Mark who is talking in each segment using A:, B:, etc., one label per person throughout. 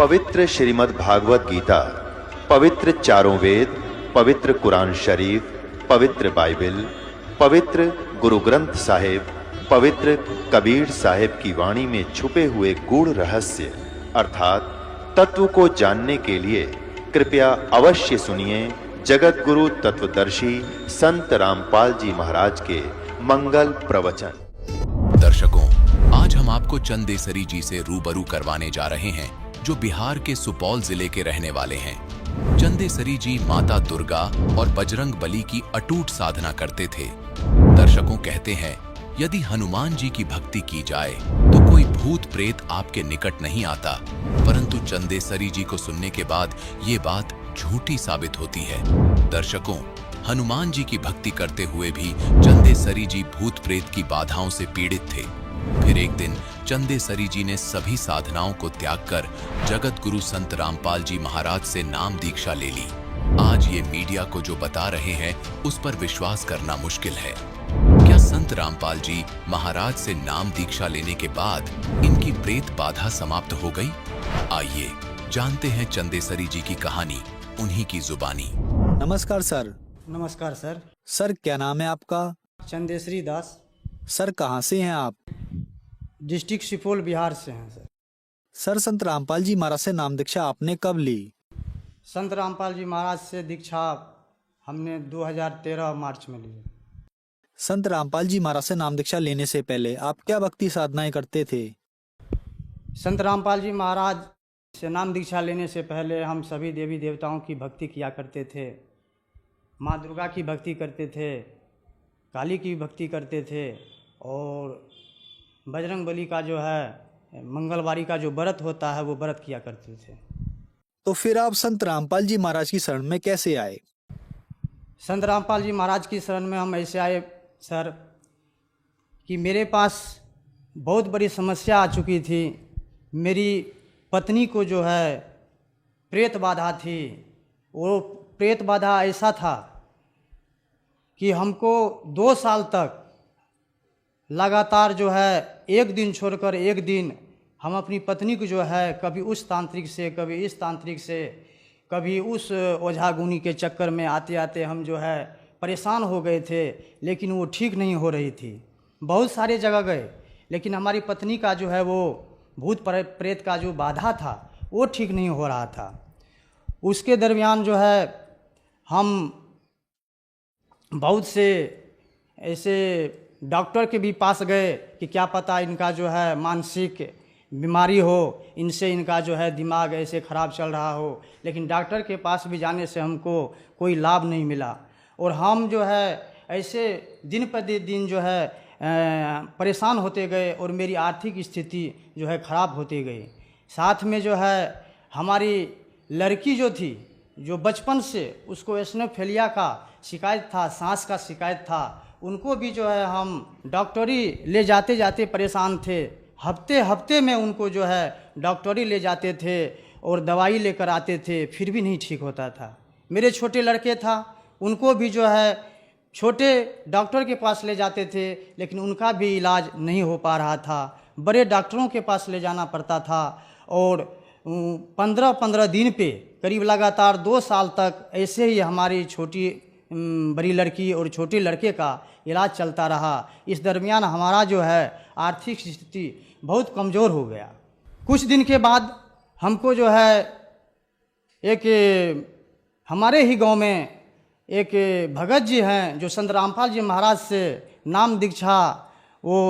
A: पवित्र श्रीमद् भागवत गीता, पवित्र चारों वेद, पवित्र कुरान शरीफ, पवित्र बाइबल, पवित्र गुरु ग्रंथ साहिब, पवित्र कबीर साहिब की वाणी में छुपे हुए गूढ़ रहस्य अर्थात तत्व को जानने के लिए कृपया अवश्य सुनिए जगत गुरु तत्वदर्शी संत रामपाल जी महाराज के मंगल प्रवचन।
B: दर्शकों, आज हम आपको चंदेसरी जी से रूबरू करवाने जा रहे हैं, जो बिहार के सुपौल जिले के रहने वाले हैं। चंदेसरी जी माता दुर्गा और बजरंग बली की अटूट साधना करते थे। दर्शकों कहते हैं, यदि हनुमान जी की भक्ति की जाए तो कोई भूत प्रेत आपके निकट नहीं आता, परंतु चंदेसरी जी को सुनने के बाद ये बात झूठी साबित होती है। दर्शकों, हनुमान जी की भक्ति करते हुए भी चंदेसरी जी भूत प्रेत की बाधाओं से पीड़ित थे। फिर एक दिन चंदेसरी जी ने सभी साधनाओं को त्याग कर जगत गुरु संत रामपाल जी महाराज से नाम दीक्षा ले ली। आज ये मीडिया को जो बता रहे हैं उस पर विश्वास करना मुश्किल है। क्या संत रामपाल जी महाराज से नाम दीक्षा लेने के बाद इनकी प्रेत बाधा समाप्त हो गई? आइए जानते हैं चंदेसरी जी की कहानी उन्हीं की जुबानी।
C: नमस्कार सर।
D: नमस्कार सर।
C: सर क्या नाम है आपका?
D: चंदेसरी दास।
C: सर कहाँ से हैं आप?
D: डिस्ट्रिक्ट सुपौल बिहार से हैं सर।
C: सर संत रामपाल जी महाराज से नाम दीक्षा आपने कब ली?
D: संत रामपाल जी महाराज से दीक्षा हमने 2013 मार्च में ली।
C: संत रामपाल जी महाराज से नाम दीक्षा लेने से पहले आप क्या भक्ति साधनाएं करते थे?
D: संत रामपाल जी महाराज से नाम दीक्षा लेने से पहले हम सभी देवी देवताओं की भक्ति किया करते थे। माँ दुर्गा की भक्ति करते थे, काली की भक्ति करते थे और बजरंग बली का जो है मंगलवारी का जो व्रत होता है वो व्रत किया करते थे।
C: तो फिर आप संत रामपाल जी महाराज की शरण में कैसे आए?
D: संत रामपाल जी महाराज की शरण में हम ऐसे आए सर कि मेरे पास बहुत बड़ी समस्या आ चुकी थी। मेरी पत्नी को जो है प्रेत बाधा थी। वो प्रेत बाधा ऐसा था कि हमको 2 साल तक लगातार जो है एक दिन छोड़कर एक दिन हम अपनी पत्नी को जो है कभी उस तांत्रिक से, कभी इस तांत्रिक से, कभी उस ओझा गुनी के चक्कर में आते आते हम जो है परेशान हो गए थे, लेकिन वो ठीक नहीं हो रही थी। बहुत सारे जगह गए, लेकिन हमारी पत्नी का जो है वो भूत प्रेत का जो बाधा था वो ठीक नहीं हो रहा था। उसके दरमियान जो है हम बहुत से ऐसे डॉक्टर के भी पास गए कि क्या पता इनका जो है मानसिक बीमारी हो, इनसे इनका जो है दिमाग ऐसे ख़राब चल रहा हो, लेकिन डॉक्टर के पास भी जाने से हमको कोई लाभ नहीं मिला। और हम जो है ऐसे दिन पर दिन जो है परेशान होते गए और मेरी आर्थिक स्थिति जो है ख़राब होती गई। साथ में जो है हमारी लड़की जो थी, जो बचपन से उसको एस्नोफेलिया का शिकायत था, सांस का शिकायत था, उनको भी जो है हम डॉक्टरी ले जाते जाते परेशान थे। हफ्ते हफ्ते में उनको जो है डॉक्टरी ले जाते थे और दवाई लेकर आते थे, फिर भी नहीं ठीक होता था। मेरे छोटे लड़के था, उनको भी जो है छोटे डॉक्टर के पास ले जाते थे, लेकिन उनका भी इलाज नहीं हो पा रहा था। बड़े डॉक्टरों के पास ले जाना पड़ता था और 15-15 दिन पे करीब लगातार 2 साल तक ऐसे ही हमारी छोटी बड़ी लड़की और छोटे लड़के का इलाज चलता रहा। इस दरमियान हमारा जो है आर्थिक स्थिति बहुत कमज़ोर हो गया। कुछ दिन के बाद हमको जो है एक हमारे ही गांव में एक भगत जी हैं जो संत रामपाल जी महाराज से नाम दीक्षा वो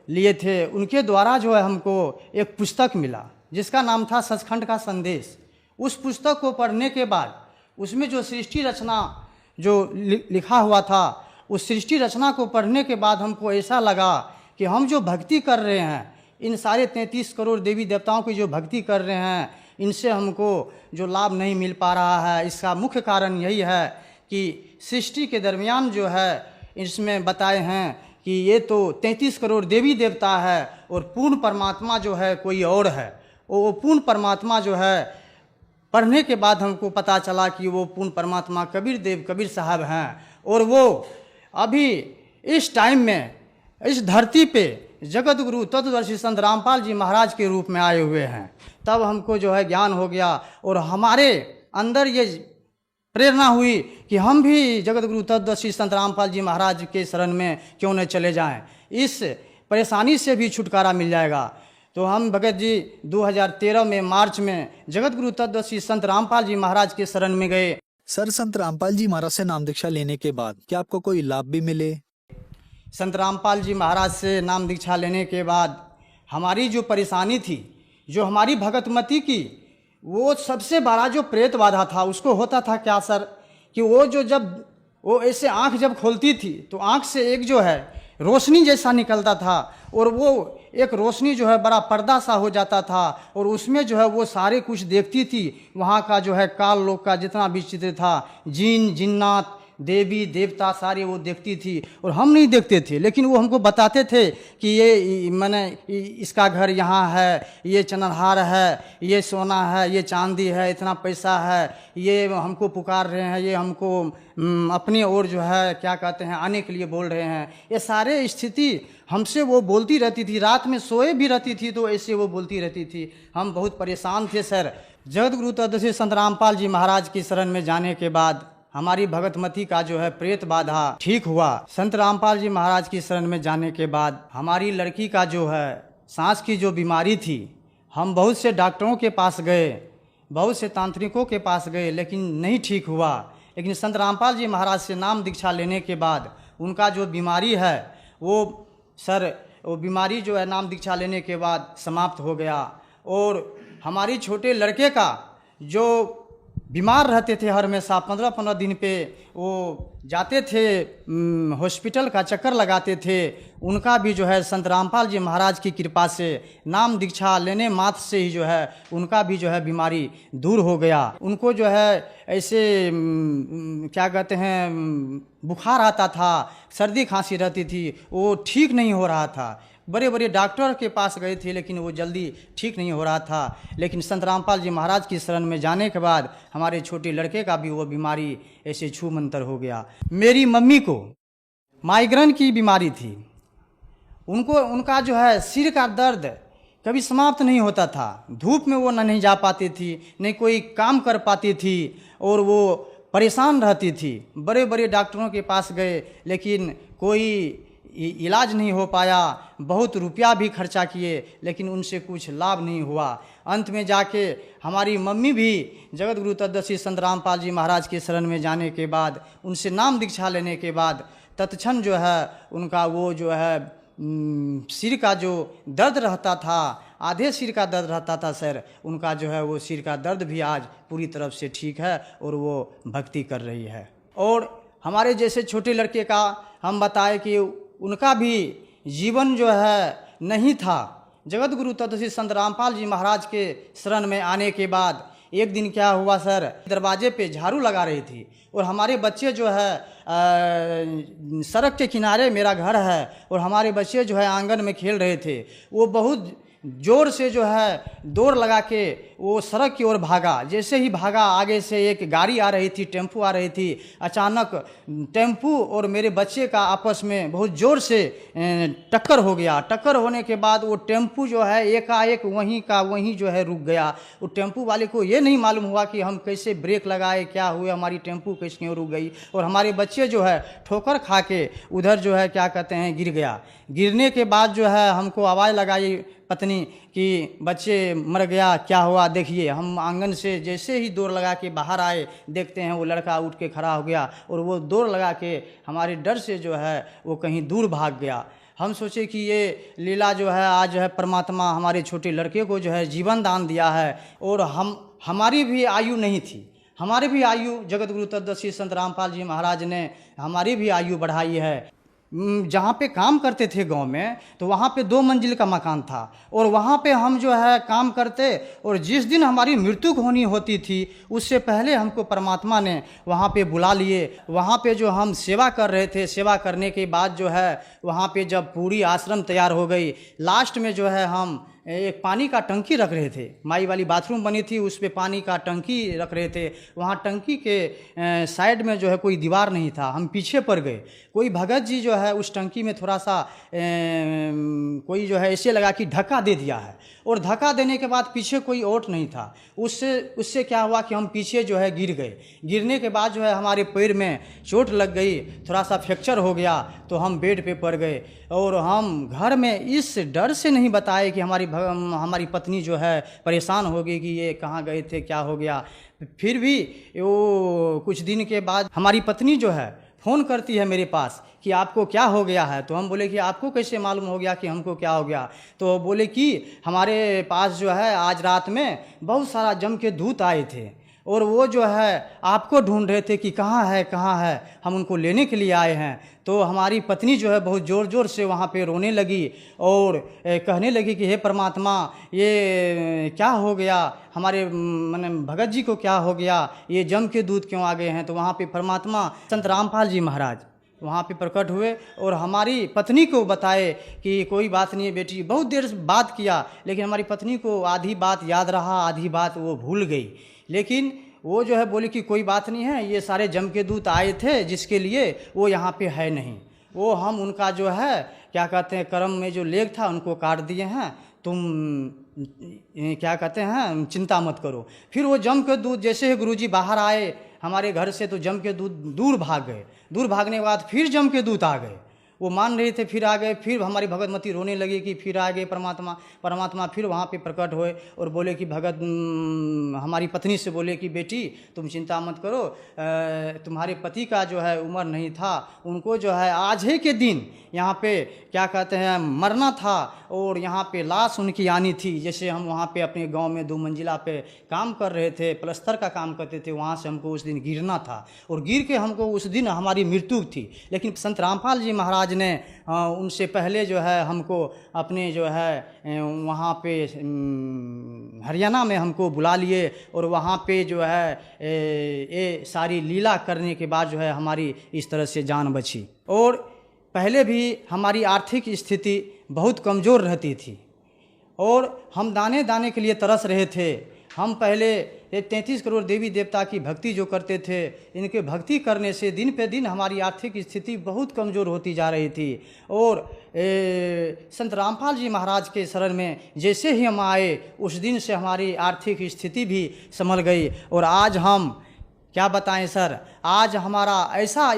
D: लिए थे। उनके द्वारा जो है हमको एक पुस्तक मिला जिसका नाम था सचखंड का संदेश। उस पुस्तक को पढ़ने के बाद उसमें जो सृष्टि रचना जो लिखा हुआ था, उस सृष्टि रचना को पढ़ने के बाद हमको ऐसा लगा कि हम जो भक्ति कर रहे हैं, इन सारे 33 करोड़ देवी देवताओं की जो भक्ति कर रहे हैं, इनसे हमको जो लाभ नहीं मिल पा रहा है। इसका मुख्य कारण यही है कि सृष्टि के दरमियान जो है इसमें बताए हैं कि ये तो 33 करोड़ देवी देवता है और पूर्ण परमात्मा जो है कोई और है। वो पूर्ण परमात्मा जो है पढ़ने के बाद हमको पता चला कि वो पूर्ण परमात्मा कबीर साहब हैं और वो अभी इस टाइम में इस धरती पे जगत गुरु तत्वदर्शी संत रामपाल जी महाराज के रूप में आए हुए हैं। तब हमको जो है ज्ञान हो गया और हमारे अंदर ये प्रेरणा हुई कि हम भी जगत गुरु तत्वदर्शी संत रामपाल जी महाराज के शरण में क्यों न चले जाएं, इस परेशानी से भी छुटकारा मिल जाएगा। तो हम भगत जी 2013 में मार्च में जगत गुरु तत्वदर्शी संत रामपाल जी महाराज के शरण में गए।
C: सर, संत रामपाल जी महाराज से नाम दीक्षा लेने के बाद क्या आपको कोई लाभ भी मिले?
D: संत रामपाल जी महाराज से नाम दीक्षा लेने के बाद हमारी जो परेशानी थी, जो हमारी भगतमती की, वो सबसे बड़ा जो प्रेत बाधा था, उसको होता था क्या सर कि वो जो जब वो ऐसे आँख जब खोलती थी तो आँख से एक जो है रोशनी जैसा निकलता था और वो एक रोशनी जो है बड़ा पर्दा सा हो जाता था और उसमें जो है वो सारे कुछ देखती थी। वहाँ का जो है काल लोक का जितना भी चित्र था, जिन जिन्नात देवी देवता सारे वो देखती थी और हम नहीं देखते थे, लेकिन वो हमको बताते थे कि ये मैंने इसका घर यहाँ है, ये चंद्रहार है, ये सोना है, ये चांदी है, इतना पैसा है, ये हमको पुकार रहे हैं, ये हमको अपनी ओर जो है क्या कहते हैं आने के लिए बोल रहे हैं। ये सारे स्थिति हमसे वो बोलती रहती थी, रात में सोए भी रहती थी तो ऐसे वो बोलती रहती थी। हम बहुत परेशान थे सर। जगत गुरु तत्वदर्शी संत रामपाल जी महाराज की शरण में जाने के बाद हमारी भगतमती का जो है प्रेत बाधा ठीक हुआ। संत रामपाल जी महाराज की शरण में जाने के बाद हमारी लड़की का जो है सांस की जो बीमारी थी, हम बहुत से डॉक्टरों के पास गए, बहुत से तांत्रिकों के पास गए, लेकिन नहीं ठीक हुआ। लेकिन संत रामपाल जी महाराज से नाम दीक्षा लेने के बाद उनका जो बीमारी है वो सर वो बीमारी जो है नाम दीक्षा लेने के बाद समाप्त हो गया। और हमारी छोटे लड़के का जो बीमार रहते थे हर हमेशा 15-15 दिन पे वो जाते थे हॉस्पिटल का चक्कर लगाते थे, उनका भी जो है संत रामपाल जी महाराज की कृपा से नाम दीक्षा लेने मात्र से ही जो है उनका भी जो है बीमारी दूर हो गया। उनको जो है ऐसे क्या कहते हैं बुखार आता था, सर्दी खांसी रहती थी, वो ठीक नहीं हो रहा था। बड़े बड़े डॉक्टर के पास गए थे लेकिन वो जल्दी ठीक नहीं हो रहा था। लेकिन संत रामपाल जी महाराज की शरण में जाने के बाद हमारे छोटे लड़के का भी वो बीमारी ऐसे छू मंतर हो गया। मेरी मम्मी को माइग्रेन की बीमारी थी, उनका जो है सिर का दर्द कभी समाप्त नहीं होता था। धूप में वो नहीं जा पाती थी, नहीं कोई काम कर पाती थी और वो परेशान रहती थी। बड़े बड़े डॉक्टरों के पास गए लेकिन कोई इलाज नहीं हो पाया, बहुत रुपया भी खर्चा किए लेकिन उनसे कुछ लाभ नहीं हुआ। अंत में जाके हमारी मम्मी भी जगत गुरु तत्वदर्शी संत रामपाल जी महाराज के शरण में जाने के बाद, उनसे नाम दीक्षा लेने के बाद तत्क्षण जो है उनका वो जो है सिर का जो दर्द रहता था, आधे सिर का दर्द रहता था सर, उनका जो है वो सिर का दर्द भी आज पूरी तरफ से ठीक है और वो भक्ति कर रही है। और हमारे जैसे छोटे लड़के का हम बताए कि उनका भी जीवन जो है नहीं था। जगत गुरु तत्वदर्शी संत रामपाल जी महाराज के शरण में आने के बाद एक दिन क्या हुआ सर, दरवाजे पे झाड़ू लगा रही थी और हमारे बच्चे जो है सड़क के किनारे मेरा घर है और हमारे बच्चे जो है आंगन में खेल रहे थे। वो बहुत जोर से जो है दौड़ लगा के वो सड़क की ओर भागा। जैसे ही भागा आगे से एक गाड़ी आ रही थी, टेम्पू आ रही थी। अचानक टेम्पू और मेरे बच्चे का आपस में बहुत ज़ोर से टक्कर हो गया। टक्कर होने के बाद वो टेम्पू जो है एकाएक वहीं का वहीं जो है रुक गया। वो टेम्पू वाले को ये नहीं मालूम हुआ कि हम कैसे ब्रेक लगाए, क्या हुआ, हमारी टेम्पू कैसे क्यों रुक गई। और हमारे बच्चे जो है ठोकर खा के उधर जो है क्या कहते हैं गिर गया। गिरने के बाद जो है हमको आवाज़ लगाई पत्नी कि बच्चे मर गया, क्या हुआ देखिए। हम आंगन से जैसे ही दौड़ लगा के बाहर आए, देखते हैं वो लड़का उठ के खड़ा हो गया और वो दौड़ लगा के हमारे डर से जो है वो कहीं दूर भाग गया। हम सोचे कि ये लीला जो है आज जो है परमात्मा हमारे छोटे लड़के को जो है जीवन दान दिया है। और हमारी भी आयु नहीं थी, हमारी भी आयु जगत गुरु तत्वदर्शी संत रामपाल जी महाराज ने हमारी भी आयु बढ़ाई है। जहाँ पे काम करते थे गांव में, तो वहाँ पे 2 मंजिल का मकान था और वहाँ पे हम जो है काम करते और जिस दिन हमारी मृत्यु होनी होती थी उससे पहले हमको परमात्मा ने वहाँ पे बुला लिए। वहाँ पे जो हम सेवा कर रहे थे, सेवा करने के बाद जो है वहाँ पे जब पूरी आश्रम तैयार हो गई, लास्ट में जो है हम एक पानी का टंकी रख रहे थे। माई वाली बाथरूम बनी थी, उस पे पानी का टंकी रख रहे थे। वहाँ टंकी के साइड में जो है कोई दीवार नहीं था, हम पीछे पड़ गए। कोई भगत जी जो है उस टंकी में थोड़ा सा कोई जो है ऐसे लगा कि ढक्का दे दिया है और धक्का देने के बाद पीछे कोई ओट नहीं था। उससे उससे क्या हुआ कि हम पीछे जो है गिर गए। गिरने के बाद जो है हमारे पैर में चोट लग गई, थोड़ा सा फ्रैक्चर हो गया, तो हम बेड पे पड़ गए। और हम घर में इस डर से नहीं बताए कि हमारी पत्नी जो है परेशान होगी कि ये कहाँ गए थे, क्या हो गया। फिर भी वो कुछ दिन के बाद हमारी पत्नी जो है फ़ोन करती है मेरे पास कि आपको क्या हो गया है। तो हम बोले कि आपको कैसे मालूम हो गया कि हमको क्या हो गया। तो बोले कि हमारे पास जो है आज रात में बहुत सारा जम के दूत आए थे और वो जो है आपको ढूंढ रहे थे कि कहाँ है, हम उनको लेने के लिए आए हैं। तो हमारी पत्नी जो है बहुत ज़ोर ज़ोर से वहाँ पे रोने लगी और कहने लगी कि हे परमात्मा, ये क्या हो गया, हमारे माने भगत जी को क्या हो गया, ये जम के दूत क्यों आ गए हैं। तो वहाँ पे परमात्मा संत रामपाल जी महाराज वहाँ पे प्रकट हुए और हमारी पत्नी को बताए कि कोई बात नहीं है बेटी। बहुत देर बात किया, लेकिन हमारी पत्नी को आधी बात याद रहा, आधी बात वो भूल गई। लेकिन वो जो है बोली कि कोई बात नहीं है, ये सारे जम के दूत आए थे जिसके लिए वो यहाँ पे है नहीं। वो हम उनका जो है क्या कहते हैं कर्म में जो लेग था उनको काट दिए हैं, तुम क्या कहते हैं चिंता मत करो। फिर वो जम के दूत जैसे ही गुरुजी बाहर आए हमारे घर से तो जम के दूत दूर भाग गए। दूर भागने के बाद फिर जम के दूत आ गए, वो मान रहे थे, फिर आ गए। फिर हमारी भगतमती रोने लगी कि फिर आ गए परमात्मा फिर वहाँ पे प्रकट हुए और बोले कि भगत हमारी पत्नी से बोले कि बेटी तुम चिंता मत करो, तुम्हारे पति का जो है उम्र नहीं था, उनको जो है आज ही के दिन यहाँ पे क्या कहते हैं मरना था और यहाँ पे लाश उनकी आनी थी। जैसे हम वहाँ पे अपने गांव में 2 मंजिला पे काम कर रहे थे, प्लस्तर का काम करते थे, वहाँ से हमको उस दिन गिरना था और गिर के हमको उस दिन हमारी मृत्यु थी। लेकिन संत रामपाल जी महाराज ने उनसे पहले जो है हमको अपने जो है वहाँ पे हरियाणा में हमको बुला लिए और वहाँ पे जो है ये सारी लीला करने के बाद जो है हमारी इस तरह से जान बची। और पहले भी हमारी आर्थिक स्थिति बहुत कमज़ोर रहती थी और हम दाने दाने के लिए तरस रहे थे। हम पहले 33 करोड़ देवी देवता की भक्ति जो करते थे, इनके भक्ति करने से दिन पे दिन हमारी आर्थिक स्थिति बहुत कमज़ोर होती जा रही थी। और संत रामपाल जी महाराज के शरण में जैसे ही हम आए उस दिन से हमारी आर्थिक स्थिति भी संभल गई। और आज हम क्या बताएं सर, आज हमारा ऐसा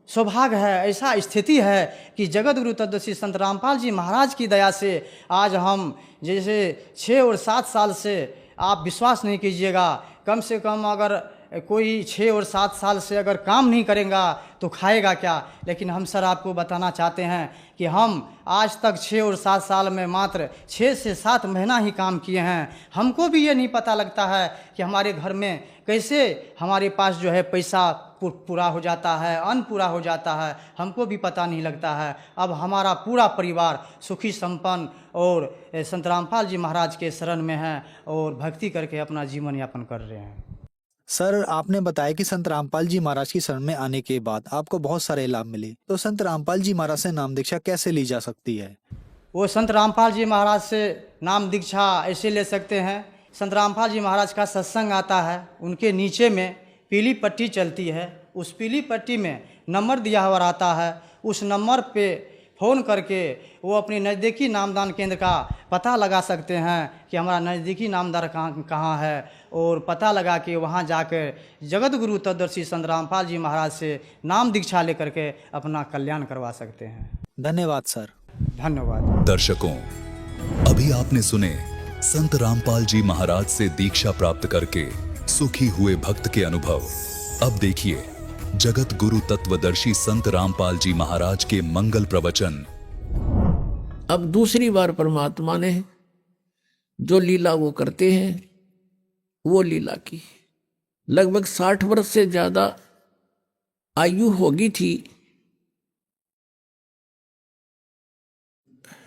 D: सौभाग्य है, ऐसा स्थिति है कि जगत गुरु तत्वदर्शी संत रामपाल जी महाराज की दया से आज हम जैसे 6 और 7 साल से, आप विश्वास नहीं कीजिएगा, कम से कम अगर कोई 6 और 7 साल से अगर काम नहीं करेगा तो खाएगा क्या। लेकिन हम सर आपको बताना चाहते हैं कि हम आज तक 6 और 7 साल में मात्र 6 से 7 महीना ही काम किए हैं। हमको भी ये नहीं पता लगता है कि हमारे घर में कैसे हमारे पास जो है पैसा पूरा हो जाता है, अन्न पूरा हो जाता है, हमको भी पता नहीं लगता है। अब हमारा पूरा परिवार सुखी संपन्न और संत रामपाल जी महाराज के शरण में है और भक्ति करके अपना जीवन यापन कर रहे हैं।
C: सर आपने बताया कि संत रामपाल जी महाराज की शरण में आने के बाद आपको बहुत सारे लाभ मिले, तो संत रामपाल जी महाराज से नाम दीक्षा कैसे ली जा सकती है?
D: वो संत रामपाल जी महाराज से नाम दीक्षा ऐसे ले सकते हैं, संत रामपाल जी महाराज का सत्संग आता है, उनके नीचे में पीली पट्टी चलती है, उस पीली पट्टी में नंबर दिया हुआ रहता है। उस नंबर पे फ़ोन करके वो अपने नज़दीकी नामदान केंद्र का पता लगा सकते हैं कि हमारा नज़दीकी नामदार कहाँ है, और पता लगा के वहाँ जाकर जगत गुरु तत्वदर्शी संत रामपाल जी महाराज से नाम दीक्षा लेकर के अपना कल्याण करवा सकते हैं।
C: धन्यवाद सर।
D: धन्यवाद।
B: दर्शकों, अभी आपने सुने संत रामपाल जी महाराज से दीक्षा प्राप्त करके सुखी हुए भक्त के अनुभव। अब देखिए जगत गुरु तत्वदर्शी संत रामपाल जी महाराज के मंगल प्रवचन।
E: अब दूसरी बार परमात्मा ने जो लीला वो करते हैं वो लीला की। लगभग 60 वर्ष से ज्यादा आयु होगी थी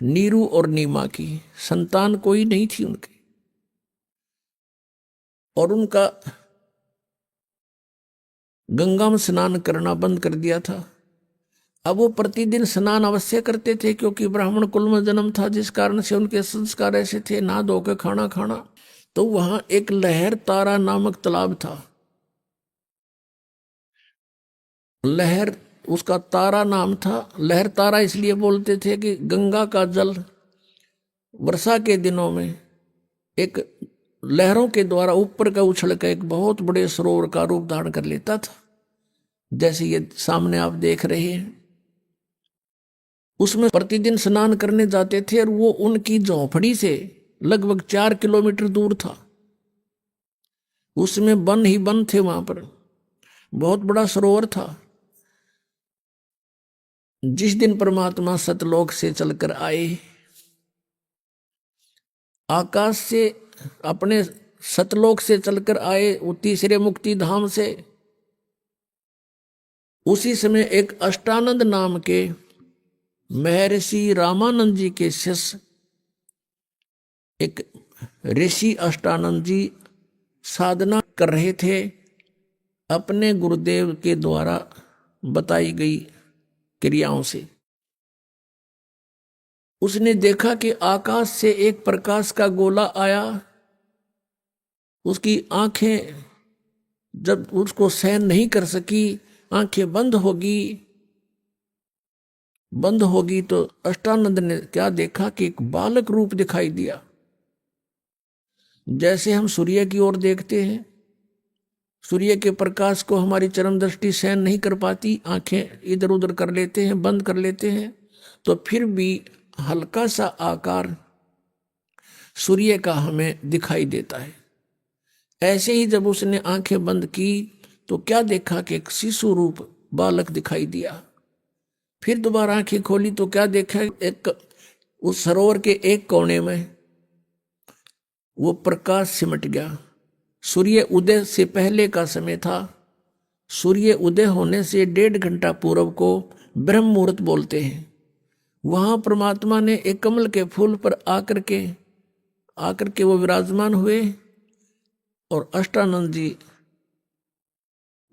E: नीरू और नीमा की, संतान कोई नहीं थी उनके, और उनका गंगा में स्नान करना बंद कर दिया था। अब वो प्रतिदिन स्नान अवश्य करते थे क्योंकि ब्राह्मण कुल में जन्म था, जिस कारण से उनके संस्कार ऐसे थे, नहा धो के खाना खाना। तो वहां एक लहर तारा नामक तालाब था। लहर उसका तारा नाम था। लहर तारा इसलिए बोलते थे कि गंगा का जल वर्षा के दिनों में एक लहरों के द्वारा ऊपर का उछल कर एक बहुत बड़े सरोवर का रूप धारण कर लेता था, जैसे ये सामने आप देख रहे हैं। उसमें प्रतिदिन स्नान करने जाते थे और वो उनकी झोंपड़ी से लगभग 4 किलोमीटर दूर था। उसमें वन ही वन थे, वहां पर बहुत बड़ा सरोवर था। जिस दिन परमात्मा सतलोक से चलकर आए, आकाश से अपने सतलोक से चलकर आए, वो तीसरे मुक्ति धाम से, उसी समय एक अष्टानंद नाम के महर्षि रामानंद जी के शिष्य, एक ऋषि अष्टानंद जी साधना कर रहे थे अपने गुरुदेव के द्वारा बताई गई क्रियाओं से। उसने देखा कि आकाश से एक प्रकाश का गोला आया। उसकी आंखें जब उसको सहन नहीं कर सकी, आंखें बंद होगी तो अष्टानंद ने क्या देखा कि एक बालक रूप दिखाई दिया। जैसे हम सूर्य की ओर देखते हैं, सूर्य के प्रकाश को हमारी चरम दृष्टि सहन नहीं कर पाती, आंखें इधर उधर कर लेते हैं, बंद कर लेते हैं, तो फिर भी हल्का सा आकार सूर्य का हमें दिखाई देता है। ऐसे ही जब उसने आंखें बंद की तो क्या देखा कि एक शिशु रूप बालक दिखाई दिया। फिर दोबारा आंखें खोली तो क्या देखा, एक उस सरोवर के एक कोने में वो प्रकाश सिमट गया। सूर्य उदय से पहले का समय था। सूर्य उदय होने से 1.5 घंटा पूर्व को ब्रह्म मुहूर्त बोलते हैं। वहां परमात्मा ने एक कमल के फूल पर आकर के वो विराजमान हुए और अष्टानंद जी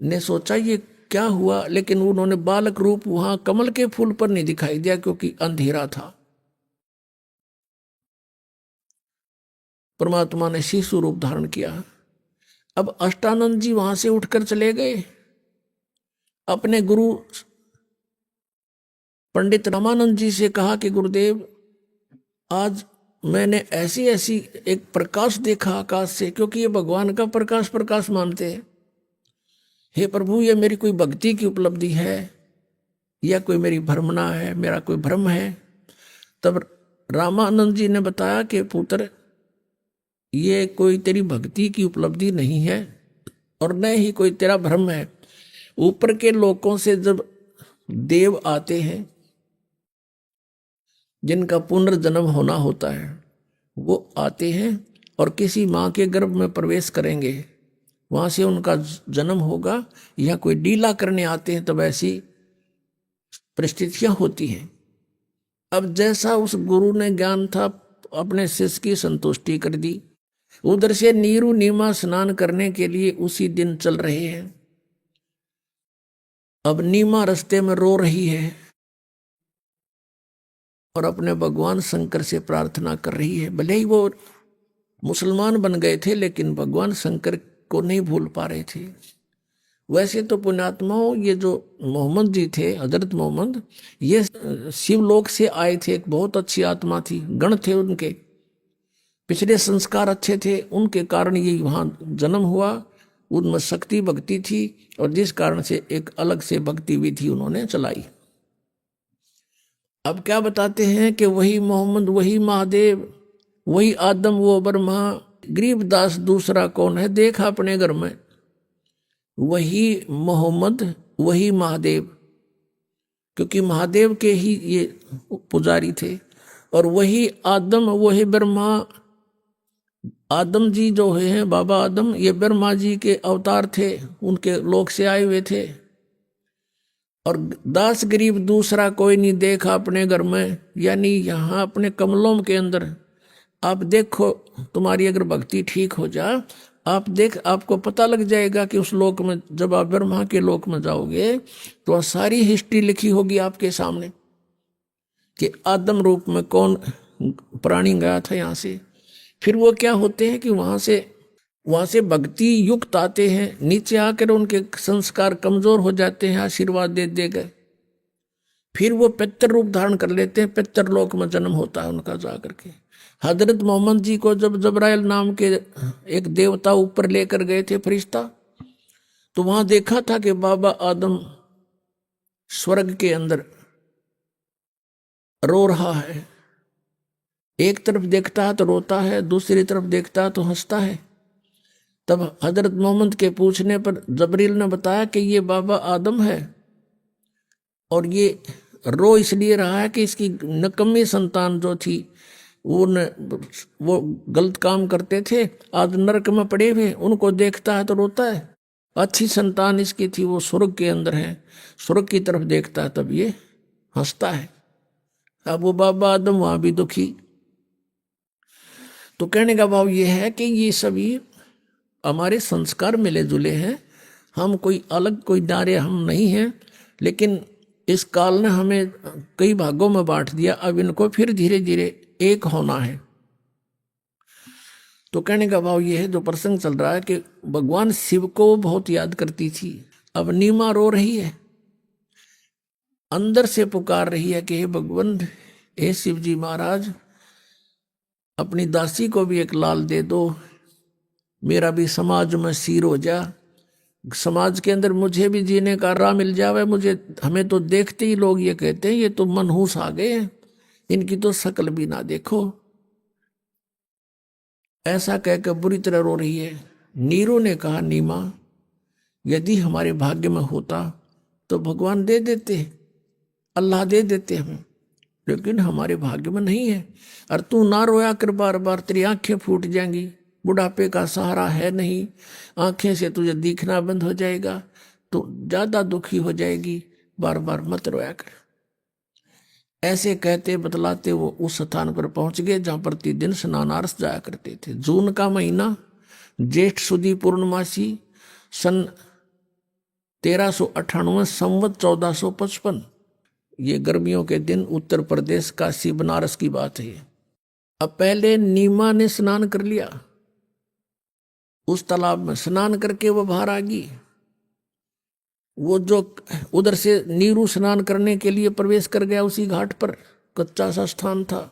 E: ने सोचा ये क्या हुआ, लेकिन उन्होंने बालक रूप वहां कमल के फूल पर नहीं दिखाई दिया क्योंकि अंधेरा था। परमात्मा ने शिशु रूप धारण किया। अब अष्टानंद जी वहां से उठकर चले गए, अपने गुरु पंडित रामानंद जी से कहा कि गुरुदेव, आज मैंने ऐसी एक प्रकाश देखा आकाश से, क्योंकि ये भगवान का प्रकाश मानते हैं। हे प्रभु, ये मेरी कोई भक्ति की उपलब्धि है या कोई मेरी भ्रमणा है, मेरा कोई भ्रम है। तब रामानंद जी ने बताया कि पुत्र, ये कोई तेरी भक्ति की उपलब्धि नहीं है और न ही कोई तेरा भ्रम है। ऊपर के लोकों से जब देव आते हैं, जिनका पुनर्जन्म होना होता है, वो आते हैं और किसी माँ के गर्भ में प्रवेश करेंगे, वहां से उनका जन्म होगा, या कोई डीला करने आते हैं, तब ऐसी परिस्थितियां होती हैं। अब जैसा उस गुरु ने ज्ञान था, अपने शिष्य की संतुष्टि कर दी। उधर से नीरू नीमा स्नान करने के लिए उसी दिन चल रहे हैं। अब नीमा रास्ते में रो रही है और अपने भगवान शंकर से प्रार्थना कर रही है। भले ही वो मुसलमान बन गए थे, लेकिन भगवान शंकर को नहीं भूल पा रहे थे। वैसे तो पुण्यात्माओं, ये जो मोहम्मद जी थे, हजरत मोहम्मद, ये शिवलोक से आए थे, एक बहुत अच्छी आत्मा थी, गण थे, उनके पिछले संस्कार अच्छे थे, उनके कारण ये वहाँ जन्म हुआ। उनमें शक्ति भक्ति थी और जिस कारण से एक अलग से भक्ति विधि उन्होंने चलाई। अब क्या बताते हैं कि वही मोहम्मद, वही महादेव, वही आदम, वो ब्रह्मा, गरीबदास दूसरा कौन है, देखा अपने घर में। वही मोहम्मद, वही महादेव, क्योंकि महादेव के ही ये पुजारी थे। और वही आदम, वही ब्रह्मा। आदम जी जो हैं, बाबा आदम, ये ब्रह्मा जी के अवतार थे, उनके लोक से आए हुए थे। और दास गरीब दूसरा कोई नहीं देखा अपने घर में, यानी यहाँ अपने कमलों के अंदर। आप देखो, तुम्हारी अगर भक्ति ठीक हो जाए, आपको पता लग जाएगा कि उस लोक में, जब आप ब्रह्मा के लोक में जाओगे तो सारी हिस्ट्री लिखी होगी आपके सामने कि आदम रूप में कौन प्राणी गया था यहाँ से। फिर वो क्या होते हैं कि वहाँ से भक्ति युक्त आते हैं, नीचे आकर उनके संस्कार कमजोर हो जाते हैं, आशीर्वाद दे गए। फिर वो पितर रूप धारण कर लेते हैं, पितर लोक में जन्म होता है उनका जा करके। हजरत मोहम्मद जी को जब जबराइल नाम के एक देवता ऊपर लेकर गए थे फरिश्ता, तो वहां देखा था कि बाबा आदम स्वर्ग के अंदर रो रहा है। एक तरफ देखता है तो रोता है, दूसरी तरफ देखता है तो हंसता है। तब हजरत मोहम्मद के पूछने पर जबरील ने बताया कि ये बाबा आदम है और ये रो इसलिए रहा है कि इसकी नकम्मी संतान जो थी वो गलत काम करते थे, आज नरक में पड़े हुए, उनको देखता है तो रोता है। अच्छी संतान इसकी थी, वो स्वर्ग के अंदर है, स्वर्ग की तरफ देखता है तब ये हंसता है। अब वो बाबा आदम वहां भी दुखी। तो कहने का भाव ये है कि ये सभी हमारे संस्कार मिले जुले हैं, हम कोई अलग कोई नारे हम नहीं हैं, लेकिन इस काल ने हमें कई भागों में बांट दिया, अब इनको फिर धीरे धीरे एक होना है। तो कहने का भाव ये है, जो प्रसंग चल रहा है कि भगवान शिव को बहुत याद करती थी, अब नीमा रो रही है, अंदर से पुकार रही है कि हे भगवान, हे शिव जी महाराज, अपनी दासी को भी एक लाल दे दो, मेरा भी समाज में सिर हो जा, समाज के अंदर मुझे भी जीने का राह मिल जावे। हमें तो देखते ही लोग ये कहते हैं ये तो मनहूस आ गए हैं, इनकी तो शक्ल भी ना देखो। ऐसा कहकर बुरी तरह रो रही है। नीरू ने कहा, नीमा, यदि हमारे भाग्य में होता तो भगवान दे देते, अल्लाह दे देते हमें, लेकिन हमारे भाग्य में नहीं है। और तू ना रोया कर बार बार, तेरी आंखें फूट जाएंगी, बुढ़ापे का सहारा है नहीं, आंखें से तुझे दिखना बंद हो जाएगा, तो ज्यादा दुखी हो जाएगी, बार बार मत रोया कर। ऐसे कहते बतलाते वो उस स्थान पर पहुंच गए जहां प्रतिदिन स्नानार्थ जाया करते थे। जून का महीना, ज्येष्ठ सुदी पूर्णमासी, सन 1398, संवत 1455, ये गर्मियों के दिन उत्तर प्रदेश काशी बनारस की बात है। अब पहले नीमा ने स्नान कर लिया, उस तालाब में स्नान करके वो बाहर आ गई। वो जो उधर से नीरू स्नान करने के लिए प्रवेश कर गया, उसी घाट पर कच्चा सा स्थान था।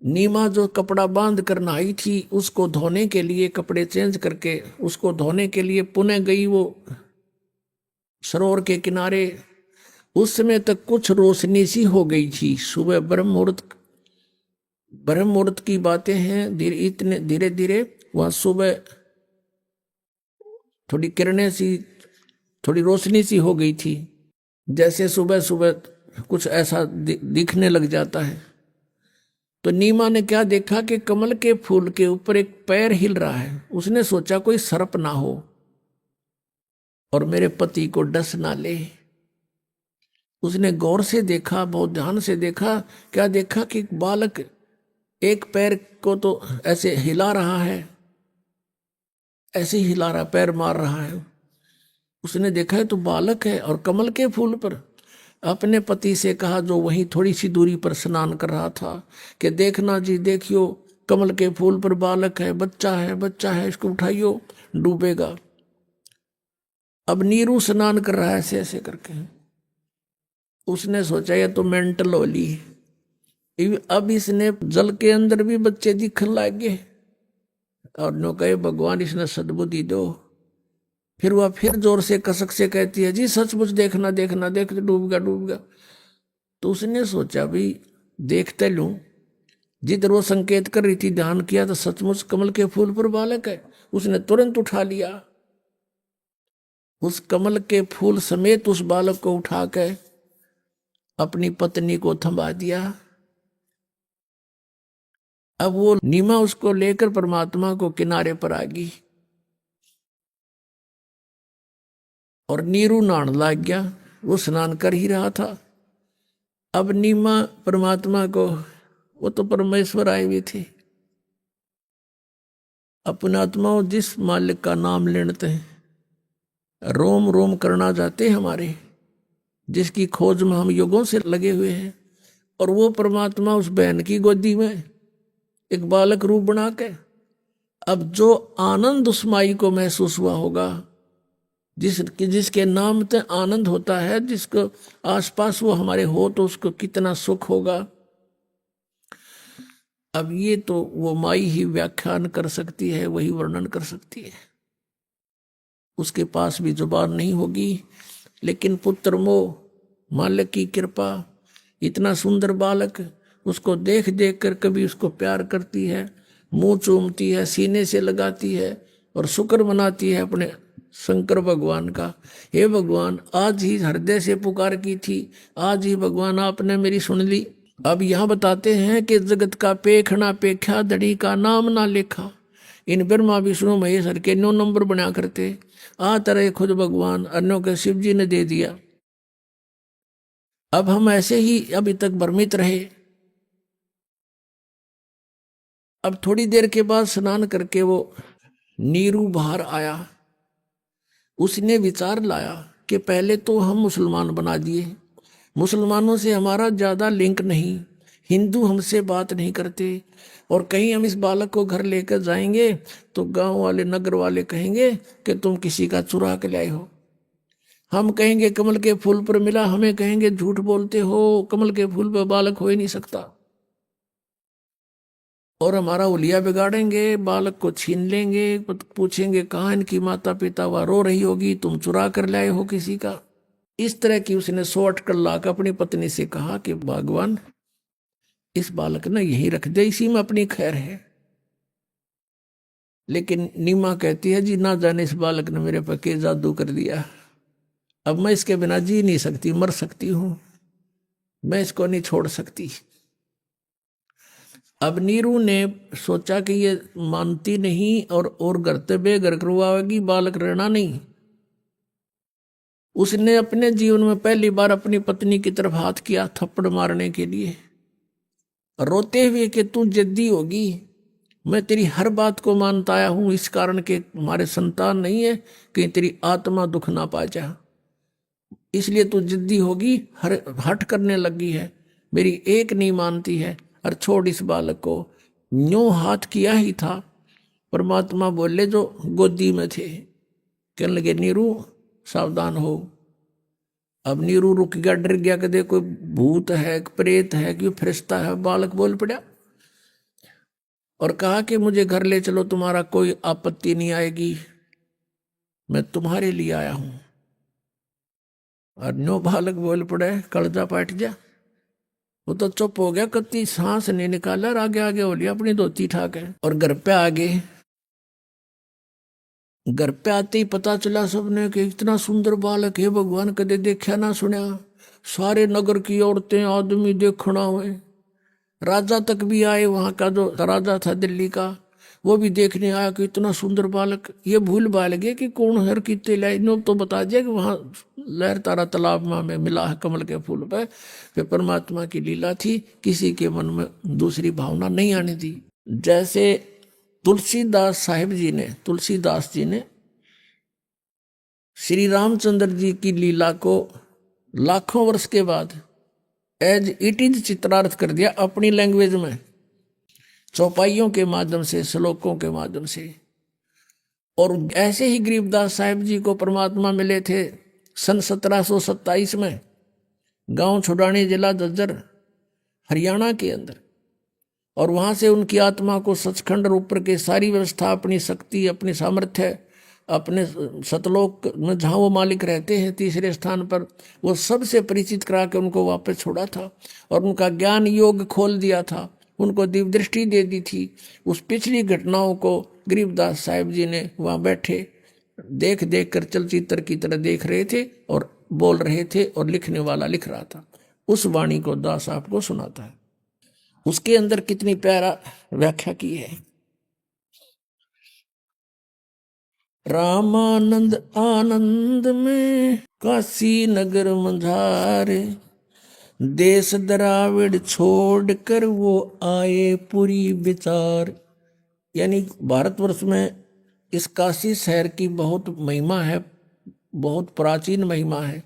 E: नीमा जो कपड़ा बांध कर नहाई थी, उसको धोने के लिए, कपड़े चेंज करके उसको धोने के लिए पुनः गई वो सरोवर के किनारे। उस समय तक कुछ रोशनी सी हो गई थी। सुबह ब्रह्म मुहूर्त की बातें हैं। इतने धीरे धीरे वहां सुबह थोड़ी किरणें सी, थोड़ी रोशनी सी हो गई थी, जैसे सुबह सुबह कुछ ऐसा दिखने लग जाता है। तो नीमा ने क्या देखा कि कमल के फूल के ऊपर एक पैर हिल रहा है। उसने सोचा कोई सर्प ना हो और मेरे पति को डस ना ले। उसने गौर से देखा, बहुत ध्यान से देखा। क्या देखा कि बालक एक पैर को तो ऐसे हिला रहा है, ऐसे ही हिला रहा, पैर मार रहा है। उसने देखा है तो बालक है, और कमल के फूल पर। अपने पति से कहा, जो वहीं थोड़ी सी दूरी पर स्नान कर रहा था, कि देखना जी, देखियो कमल के फूल पर बालक है, बच्चा है, इसको उठाइयो, डूबेगा। अब नीरू स्नान कर रहा है ऐसे ऐसे करके। उसने सोचा ये तो मेंटल होली। अब इसने जल के अंदर भी बच्चे दिखने लगे और नो कहे भगवान इसने सद्बुद्धि दो। फिर वह फिर जोर से कसक से कहती है, जी सचमुच देखना, देख डूब गया। तो उसने सोचा भी देखते लूं। जिधर वो संकेत कर रही थी, ध्यान किया तो सचमुच कमल के फूल पर बालक है। उसने तुरंत उठा लिया, उस कमल के फूल समेत उस बालक को उठा के अपनी पत्नी को थमा दिया। अब वो नीमा उसको लेकर परमात्मा को किनारे पर आ गई और नीरू नहाने लग गया। वो स्नान कर ही रहा था। अब नीमा परमात्मा को, वो तो परमेश्वर आए हुए थे, अपना आत्मा जिस मालिक का नाम लेते हैं, रोम रोम करना जाते हमारे, जिसकी खोज में हम युगों से लगे हुए हैं। और वो परमात्मा उस बहन की गोदी में एक बालक रूप बना के, अब जो आनंद उस माई को महसूस हुआ होगा, जिसके नाम से आनंद होता है, जिसको आसपास वो हमारे हो तो उसको कितना सुख होगा। अब ये तो वो माई ही व्याख्यान कर सकती है, वही वर्णन कर सकती है, उसके पास भी जुबान नहीं होगी। लेकिन पुत्र मोह, मालिक की कृपा, इतना सुंदर बालक, उसको देख देख कर कभी उसको प्यार करती है, मुंह चूमती है, सीने से लगाती है और शुक्र मनाती है अपने शंकर भगवान का। हे भगवान, आज ही हृदय से पुकार की थी, आज ही भगवान आपने मेरी सुन ली। अब यहाँ बताते हैं कि जगत का पेखना पेख्या, धड़ी का नाम ना लेखा। इन ब्रह्मा विष्णु महेश हर के 9 नंबर बना करते आ तरह खुद भगवान, अन्यों के शिव जी ने दे दिया। अब हम ऐसे ही अभी तक भ्रमित रहे। अब थोड़ी देर के बाद स्नान करके वो नीरू बाहर आया। उसने विचार लाया कि पहले तो हम मुसलमान बना दिए, मुसलमानों से हमारा ज़्यादा लिंक नहीं, हिंदू हमसे बात नहीं करते, और कहीं हम इस बालक को घर लेकर जाएंगे तो गांव वाले नगर वाले कहेंगे कि तुम किसी का चुरा के लाए हो। हम कहेंगे कमल के फूल पर मिला, हमें कहेंगे झूठ बोलते हो, कमल के फूल पर बालक हो ही नहीं सकता, और हमारा उलिया बिगाड़ेंगे, बालक को छीन लेंगे, पूछेंगे कहाँ इनकी माता पिता, वह रो रही होगी, तुम चुरा कर लाए हो किसी का। इस तरह की उसने 100 अटकल लाकर अपनी पत्नी से कहा कि भगवान, इस बालक ने यहीं रख दे, इसी में अपनी खैर है। लेकिन नीमा कहती है जी, ना जाने इस बालक ने मेरे पर के जादू कर दिया, अब मैं इसके बिना जी नहीं सकती, मर सकती हूं, मैं इसको नहीं छोड़ सकती। अब नीरू ने सोचा कि ये मानती नहीं और घर ते बेघर करवाएगी, बालक रहना नहीं। उसने अपने जीवन में पहली बार अपनी पत्नी की तरफ हाथ किया थप्पड़ मारने के लिए, रोते हुए कि तू जिद्दी होगी, मैं तेरी हर बात को मानता आया हूं, इस कारण के हमारे संतान नहीं है कि तेरी आत्मा दुख ना पा जा, इसलिए तू जिद्दी होगी, हट करने लगी है, मेरी एक नहीं मानती है, और छोड़ इस बालक को। न्यों हाथ किया ही था, परमात्मा बोले जो गोदी में थे, कहने लगे नीरू सावधान हो। अब नीरू रुक गया, डर गया कि कोई भूत है, प्रेत है, कि फरिश्ता है। बालक बोल पड़ा और कहा कि मुझे घर ले चलो, तुम्हारा कोई आपत्ति नहीं आएगी, मैं तुम्हारे लिए आया हूं। और नो बालक बोल पड़े, कलजा पाट जा। वो तो चुप हो गया, कत्ती सांस नहीं निकाला, और आगे आगे हो लिया अपनी धोती ठाक है, और घर पे आ गए। घर पे आते ही पता चला सबने कि इतना सुंदर बालक है, भगवान कदे देखा ना सुना। सारे नगर की औरतें आदमी देखना हुए, राजा तक भी आए, वहां का जो राजा था दिल्ली का, वो भी देखने आया कि इतना सुंदर बालक। ये भूल भाल गए कि कौन हर कितने लाए, नो तो बता दिया कि वहां लहर तारा तालाब में मिला है कमल के फूल पे। फिर परमात्मा की लीला थी, किसी के मन में दूसरी भावना नहीं आने दी। जैसे तुलसीदास जी ने श्री रामचंद्र जी की लीला को लाखों वर्ष के बाद एज इट इज चित्रार्थ कर दिया अपनी लैंग्वेज में, चौपाइयों के माध्यम से, श्लोकों के माध्यम से। और ऐसे ही गरीबदास साहिब जी को परमात्मा मिले थे सन 1727 में, गांव छुड़ानी, जिला झज्जर, हरियाणा के अंदर। और वहां से उनकी आत्मा को सचखंड और ऊपर के सारी व्यवस्था, अपनी शक्ति, अपनी सामर्थ्य, अपने सतलोक में जहाँ वो मालिक रहते हैं तीसरे स्थान पर, वो सबसे परिचित करा के उनको वापस छोड़ा था, और उनका ज्ञान योग खोल दिया था, उनको दिव्य दृष्टि दे दी थी। उस पिछली घटनाओं को गरीबदास साहिब जी ने वहाँ बैठे देख देख कर चलचित्र की तरह देख रहे थे और बोल रहे थे, और लिखने वाला लिख रहा था। उस वाणी को दास आपको सुनाता है। उसके अंदर कितनी प्यारा व्याख्या की है। रामानंद आनंद में काशी नगर मंझारे, देश द्राविड छोड़ कर वो आए पुरी विचार। यानी भारतवर्ष में इस काशी शहर की बहुत महिमा है, बहुत प्राचीन महिमा है।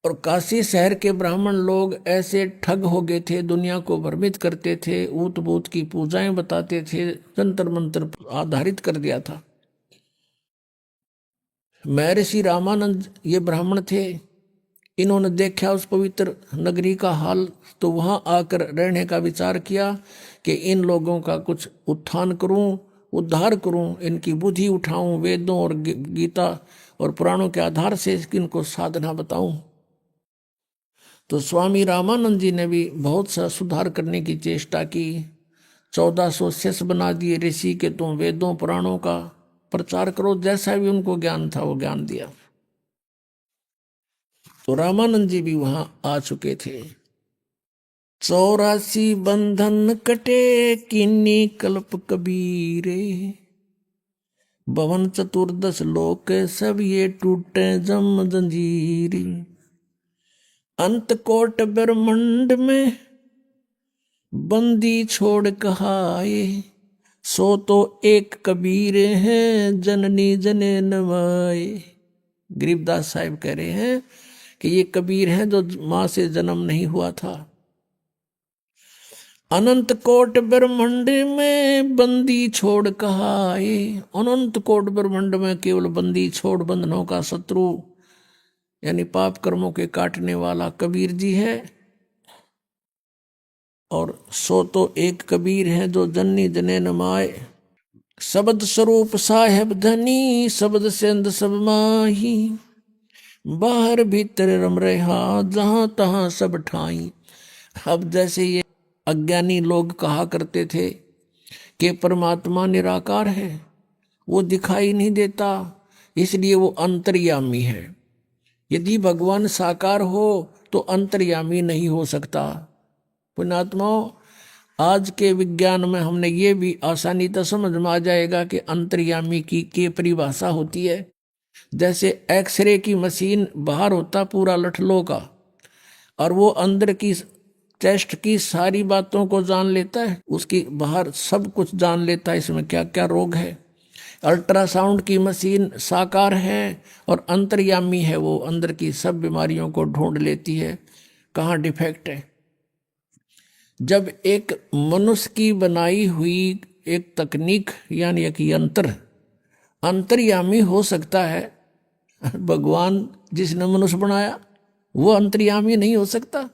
E: और काशी शहर के ब्राह्मण लोग ऐसे ठग हो गए थे, दुनिया को भ्रमित करते थे, ऊत बूत की पूजाएं बताते थे, जंतर मंत्र आधारित कर दिया था। महर्षि रामानंद ये ब्राह्मण थे, इन्होंने देखा उस पवित्र नगरी का हाल, तो वहां आकर रहने का विचार किया कि इन लोगों का कुछ उत्थान करूं, उद्धार करूं, इनकी बुद्धि उठाऊं, वेदों और गीता और पुराणों के आधार से इनको साधना बताऊं। तो स्वामी रामानंद जी ने भी बहुत सा सुधार करने की चेष्टा की। 1400 शिष्य बना दिए ऋषि के, तुम वेदों पुराणों का प्रचार करो, जैसा भी उनको ज्ञान था वो ज्ञान दिया। तो रामानंद जी भी वहां आ चुके थे। 84 बंधन कटे किन्नी कल्प कबीरे, भवन चतुर्दश लोक सब ये टूटे जम जंजीरी। अंत कोट ब्रह्मंड में बंदी छोड़ कहाए, सो तो एक कबीर है जननी जने नवाए। गरीबदास साहिब कह रहे हैं कि ये कबीर है जो मां से जन्म नहीं हुआ था। अनंत कोट ब्रह्मंड में बंदी छोड़ कहाए, अनंत कोट ब्रह्मंड में केवल बंदी छोड़, बंधनों का शत्रु यानी पाप कर्मों के काटने वाला कबीर जी है। और सो तो एक कबीर है जो जननी जने नमाए। शब्द स्वरूप साहेब धनी, शब्द सेंध सब माही, बाहर भीतर रम रहा जहां तहां सब ठाई। अब जैसे ये अज्ञानी लोग कहा करते थे कि परमात्मा निराकार है, वो दिखाई नहीं देता, इसलिए वो अंतर्यामी है। यदि भगवान साकार हो तो अंतर्यामी नहीं हो सकता। पुण्यात्माओं, आज के विज्ञान में हमने ये भी आसानी तो समझ में आ जाएगा कि अंतर्यामी की परिभाषा होती है। जैसे एक्सरे की मशीन बाहर होता पूरा लठलों का, और वो अंदर की चेस्ट की सारी बातों को जान लेता है, उसकी बाहर सब कुछ जान लेता है, इसमें क्या क्या रोग है। अल्ट्रासाउंड की मशीन साकार है और अंतर्यामी है, वो अंदर की सब बीमारियों को ढूंढ लेती है कहाँ डिफेक्ट है। जब एक मनुष्य की बनाई हुई एक तकनीक यानी एक यंत्र अंतर्यामी हो सकता है, भगवान जिसने मनुष्य बनाया वो अंतर्यामी नहीं हो सकता।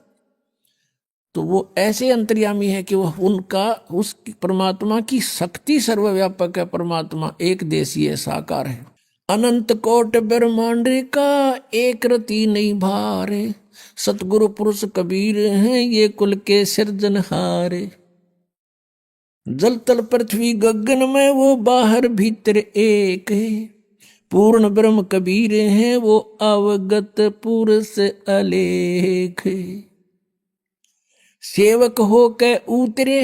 E: तो वो ऐसे अंतर्यामी है कि वह उनका उस परमात्मा की शक्ति सर्वव्यापक है। परमात्मा एक देशीय साकार है। अनंत कोट ब्रह्मांड का एक रति नहीं भारे, सतगुरु पुरुष कबीर हैं ये कुल के सिरजनहारे। जल तल पृथ्वी गगन में वो बाहर भीतर एक है, पूर्ण ब्रह्म कबीर हैं वो अवगत पुरुष अलेख। सेवक हो के उतरे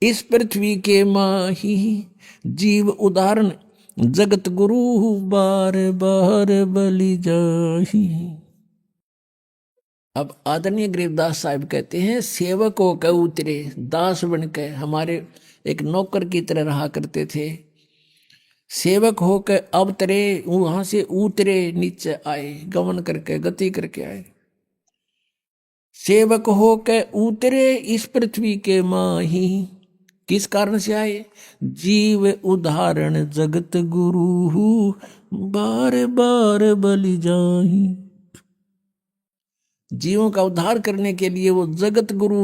E: इस पृथ्वी के माही, जीव उदाहरण जगत गुरु बार बार बलि जाही। अब आदरणीय गरीबदास साहिब कहते हैं सेवक हो के उतरे, दास बन के हमारे एक नौकर की तरह रहा करते थे। सेवक हो के अब तरे वहां से उतरे, नीचे आए, गमन करके गति करके आए। सेवक हो के उतरे इस पृथ्वी के माही, किस कारण से आए? जीव उदाहरण जगत गुरु बार बार बलि जाही। जीवों का उद्धार करने के लिए वो जगत गुरु,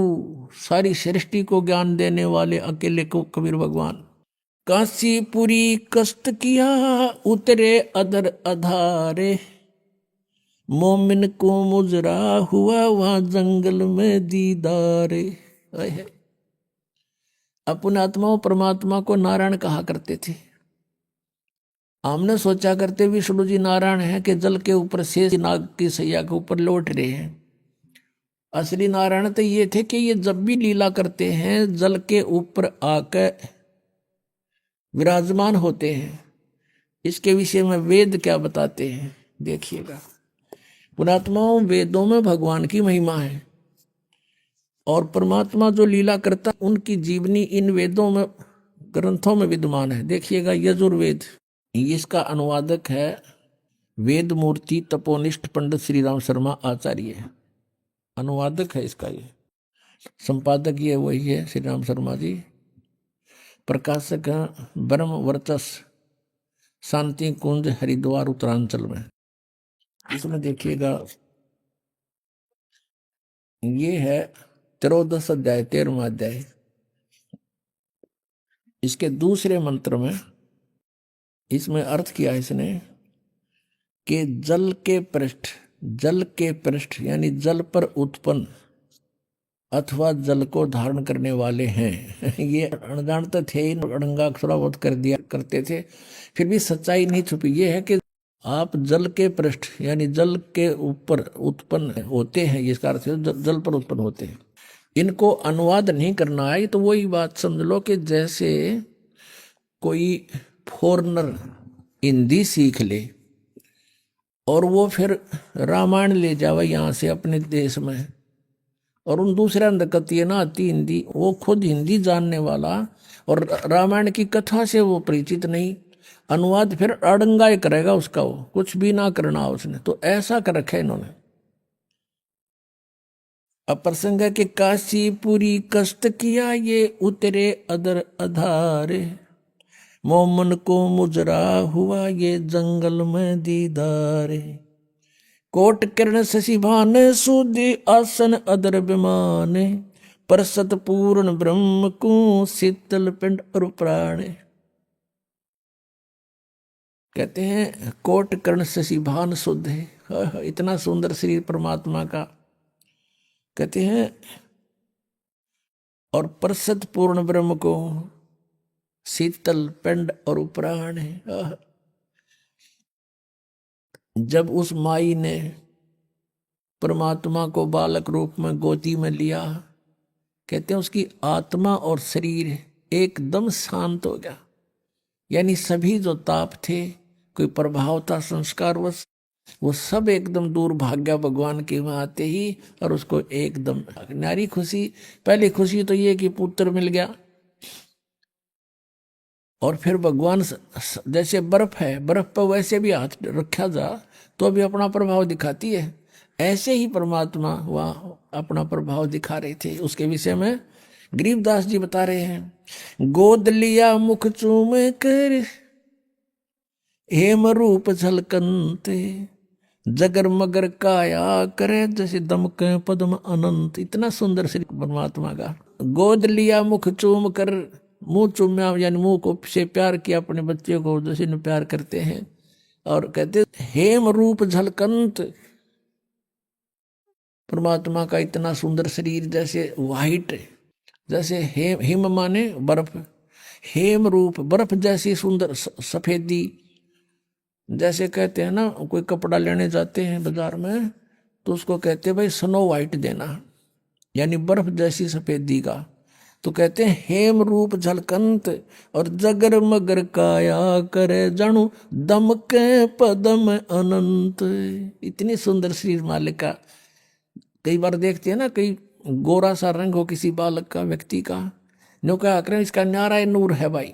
E: सारी सृष्टि को ज्ञान देने वाले अकेले को कबीर भगवान। काशीपुरी कष्ट किया उतरे अदर अधारे, मोमिन को मुजरा हुआ वहां जंगल में दीदारे। अपने आत्माओं परमात्मा को नारायण कहा करते थे। हमने सोचा करते विष्णु जी नारायण है कि जल के ऊपर शेष नाग की सैया के ऊपर लौट रहे हैं। असली नारायण तो ये थे कि ये जब भी लीला करते हैं जल के ऊपर आकर विराजमान होते हैं। इसके विषय में वेद क्या बताते हैं देखिएगा। पुणात्माओं, वेदों में भगवान की महिमा है और परमात्मा जो लीला करता उनकी जीवनी इन वेदों में, ग्रंथों में विद्यमान है। देखिएगा यजुर्वेद, इसका अनुवादक है वेद मूर्ति तपोनिष्ठ पंडित श्री राम शर्मा आचार्य, अनुवादक है इसका। ये संपादक ये वही है श्री राम शर्मा जी। प्रकाशक हैं ब्रह्म वर्चस शांति कुंज हरिद्वार उत्तरांचल में। इसमें देखिएगा ये है 13 अध्याय 13वां अध्याय। इसके दूसरे मंत्र में इसमें अर्थ किया इसने कि जल के पृष्ठ यानी जल पर उत्पन्न अथवा जल को धारण करने वाले हैं। ये अनजानते थे ही, अड़ंगा थोड़ा कर दिया करते थे, फिर भी सच्चाई नहीं छुपी। ये है कि आप जल के पृष्ठ यानी जल के ऊपर उत्पन्न होते हैं, इसका अर्थ है जल पर उत्पन्न होते हैं। इनको अनुवाद नहीं करना है तो वही बात समझ लो कि जैसे कोई फॉरनर हिंदी सीख ले और वो फिर रामायण ले जावे यहाँ से अपने देश में, और उन दूसरे अंधकतीय ना आती हिंदी, वो खुद हिंदी जानने वाला और रामायण की कथा से वो परिचित नहीं, अनुवाद फिर अड़ंगाई करेगा उसका, वो कुछ भी ना करना उसने। तो ऐसा कर रखा है इन्होंने। अब प्रसंग है कि काशी पूरी कष्ट किया ये उतरे अदर अधारे, मोमन को मुजरा हुआ ये जंगल में दीदारे, कोट किरण शशि भान सूदी आसन अदर विमाने, परसत पूर्ण ब्रह्म को शीतल पिंड और प्राण। कहते हैं कोट किरण शशि भान शुद्ध है, इतना सुंदर शरीर परमात्मा का। कहते हैं और परसत पूर्ण ब्रह्म को शीतल पिंड और प्राण है। जब उस माई ने परमात्मा को बालक रूप में गोदी में लिया, कहते हैं उसकी आत्मा और शरीर एकदम शांत हो गया। यानी सभी जो ताप थे, कोई प्रभाव था संस्कारवश, वो सब एकदम दूर भाग गया भगवान के वहां आते ही, और उसको एकदम नारी खुशी। पहली खुशी तो ये कि पुत्र मिल गया, और फिर भगवान जैसे बर्फ है, बर्फ पर वैसे भी हाथ रखा जा तो भी अपना प्रभाव दिखाती है, ऐसे ही परमात्मा वहाँ अपना प्रभाव दिखा रहे थे। उसके विषय में गरीबदास जी बता रहे हैं, गोद लिया मुख चूम कर हेम रूप झलकंते, जगर मगर काया करे जैसे दमके पद्म अनंत। इतना सुंदर श्री परमात्मा का। गोद लिया मुख चूम कर, मुंह चूम्या यानी मुंह को से प्यार किया अपने बच्चे को जैसे न प्यार करते हैं। और कहते हेम रूप झलकंत, परमात्मा का इतना सुंदर शरीर जैसे वाइट, जैसे हिम माने बर्फ, हेम रूप बर्फ जैसी सुंदर सफेदी। जैसे कहते हैं ना, कोई कपड़ा लेने जाते हैं बाजार में तो उसको कहते हैं भाई स्नो वाइट देना, यानी बर्फ जैसी सफेदी का। तो कहते हैं हेम रूप झलकंत और जगर मगर काया करे जाणु दमके पदम अनंत। इतनी सुंदर शरीर मालिक का। कई बार देखते हैं ना, कई गोरा सा रंग हो किसी बालक का, व्यक्ति का, नो क्या करें इसका न्यारा है, नूर है भाई,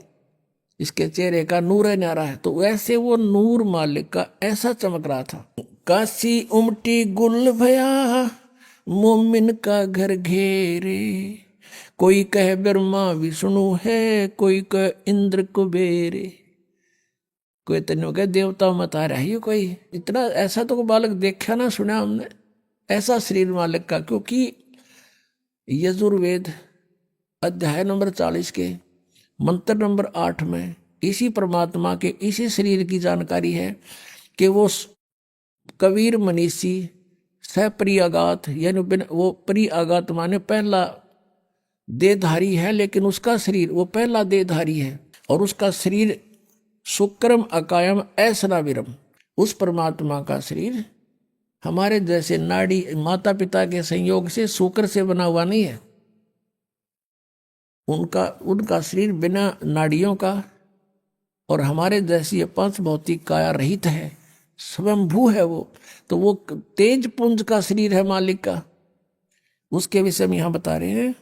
E: इसके चेहरे का नूर है, न्यारा है। तो वैसे वो नूर मालिक का ऐसा चमक रहा था। काशी उमटी गुल भया मोमिन का घर घेरे, कोई कह ब्रह्मा विष्णु है, कोई कह इंद्र कुबेरे, कोई तन्यो कह देवता मत आ रहा है। कोई इतना ऐसा तो बालक देखा ना सुना हमने, ऐसा शरीर मालिक का। क्योंकि यजुर्वेद अध्याय नंबर 40 के मंत्र नंबर 8 में इसी परमात्मा के इसी शरीर की जानकारी है कि वो कबीर मनीषी सप्रियागात, यानी वो प्रियागात माने पहला देहधारी है, लेकिन उसका शरीर वो पहला देहधारी है, और उसका शरीर शुक्रम अकायम ऐसनाविरम। उस परमात्मा का शरीर हमारे जैसे नाड़ी माता पिता के संयोग से शुक्र से बना हुआ नहीं है। उनका शरीर बिना नाड़ियों का और हमारे जैसी पांच भौतिक काया रहित है, स्वयंभू है वो। तो वो तेज पुंज का शरीर है मालिक का। उसके विषय में यहां बता रहे हैं,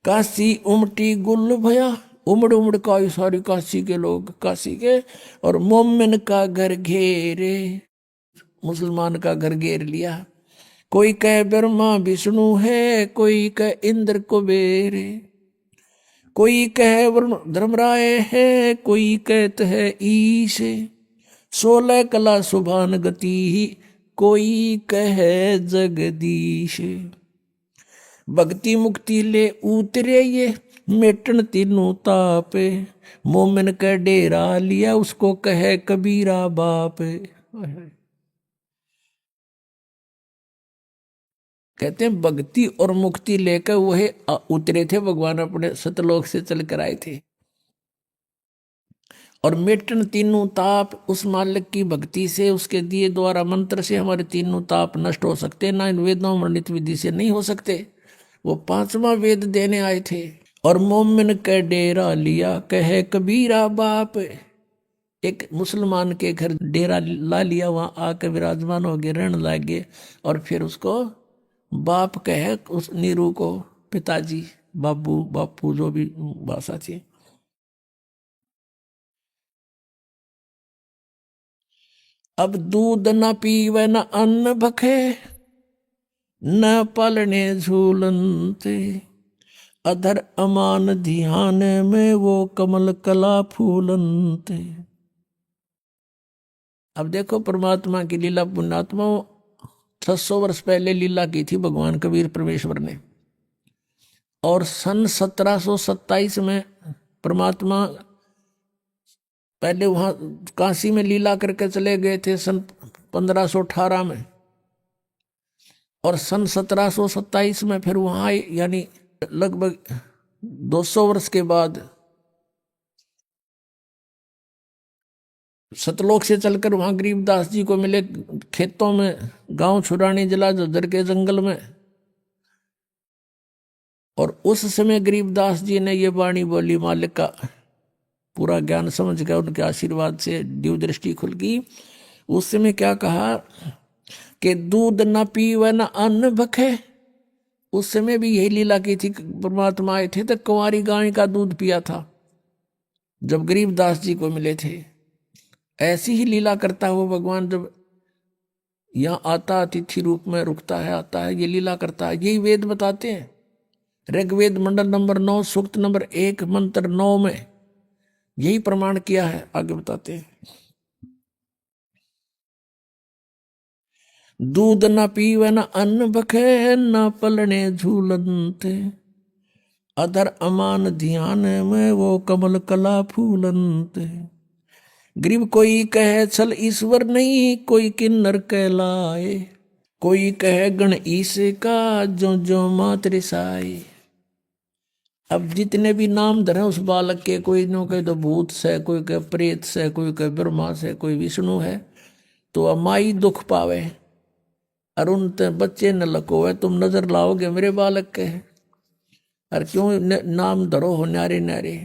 E: काशी उमटी गुल भया, उमड़ उमड़ का सारी काशी के लोग, काशी के, और मोमिन का घर घेरे, मुसलमान का घर घेर लिया। कोई कह ब्रह्मा विष्णु है, कोई कह इंद्र कुबेर, कोई कह धर्मराय है, कोई कहत है ईश, 16 कला सुभान गति ही कोई कहे जगदीश। भक्ति मुक्ति ले उतरे ये मेटन तीनों तापे, मोमिन का डेरा लिया उसको कहे कबीरा बाप। कहते हैं भक्ति और मुक्ति लेकर वह उतरे थे भगवान, अपने सतलोक से चल कर आए थे। और मेटन तीनों ताप, उस मालिक की भक्ति से, उसके दिए द्वारा मंत्र से हमारे तीनों ताप नष्ट हो सकते, ना इन वेदों वर्णित विधि से नहीं हो सकते। वो पांचवा वेद देने आए थे। और मोमिन का डेरा लिया कहे कबीरा बाप। एक मुसलमान के घर डेरा ला लिया, वहां आकर विराजमान हो गए, रहने लगे, और फिर उसको बाप कहे, उस नीरू को पिताजी, बाबू, बापू, जो भी भाषा थी। अब दूध न पीवे न अन्न भखे, न पालने झूलनते, अधर अमान ध्यान में वो कमल कला फूलनते। अब देखो परमात्मा की लीला, पुण्यात्मा 600 वर्ष पहले लीला की थी भगवान कबीर परमेश्वर ने। और सन 1727 में परमात्मा पहले वहां काशी में लीला करके चले गए थे, सन 1518 में। और सन 1727 में फिर वहां, यानी लगभग 200 वर्ष के बाद सतलोक से चलकर वहां गरीबदास जी को मिले, खेतों में, गांव छुरानी जिला झज्जर के जंगल में। और उस समय गरीबदास जी ने ये वाणी बोली, मालिक का पूरा ज्ञान समझ गया, उनके आशीर्वाद से दिव्य दृष्टि खुल गई। उस समय क्या कहा कि दूध न पीवे न अन्न भखे। उस समय भी यही लीला की थी, परमात्मा आए थे तो कुंवारी गाय का दूध पिया था जब गरीबदास जी को मिले थे। ऐसी ही लीला करता हुआ भगवान जब यहाँ आता, अतिथि रूप में रुकता है, आता है, ये लीला करता है। यही वेद बताते हैं। ऋग्वेद मंडल नंबर 9 सूक्त नंबर 1 मंत्र 9 में यही प्रमाण किया है। आगे बताते हैं, दूध न पीवे न अन्न भखे, न पलने झूलनते, अधर अमान ध्यान में वो कमल कला फूलनते। गरीब कोई कहे छल ईश्वर नहीं, कोई किन्नर कहलाए, कोई कहे गण ईसे का जो जो मातृ साई। अब जितने भी नाम धरे उस बालक के, कोई नो कहे तो भूत से, कोई कहे प्रेत से, कोई कहे ब्रह्मा से, कोई विष्णु है, तो अमाई दुख पावे। अरुण ते बच्चे न लकोवे, तुम नजर लाओगे मेरे बालक के। और क्यों नाम धरो हो न्यारे न्यारे।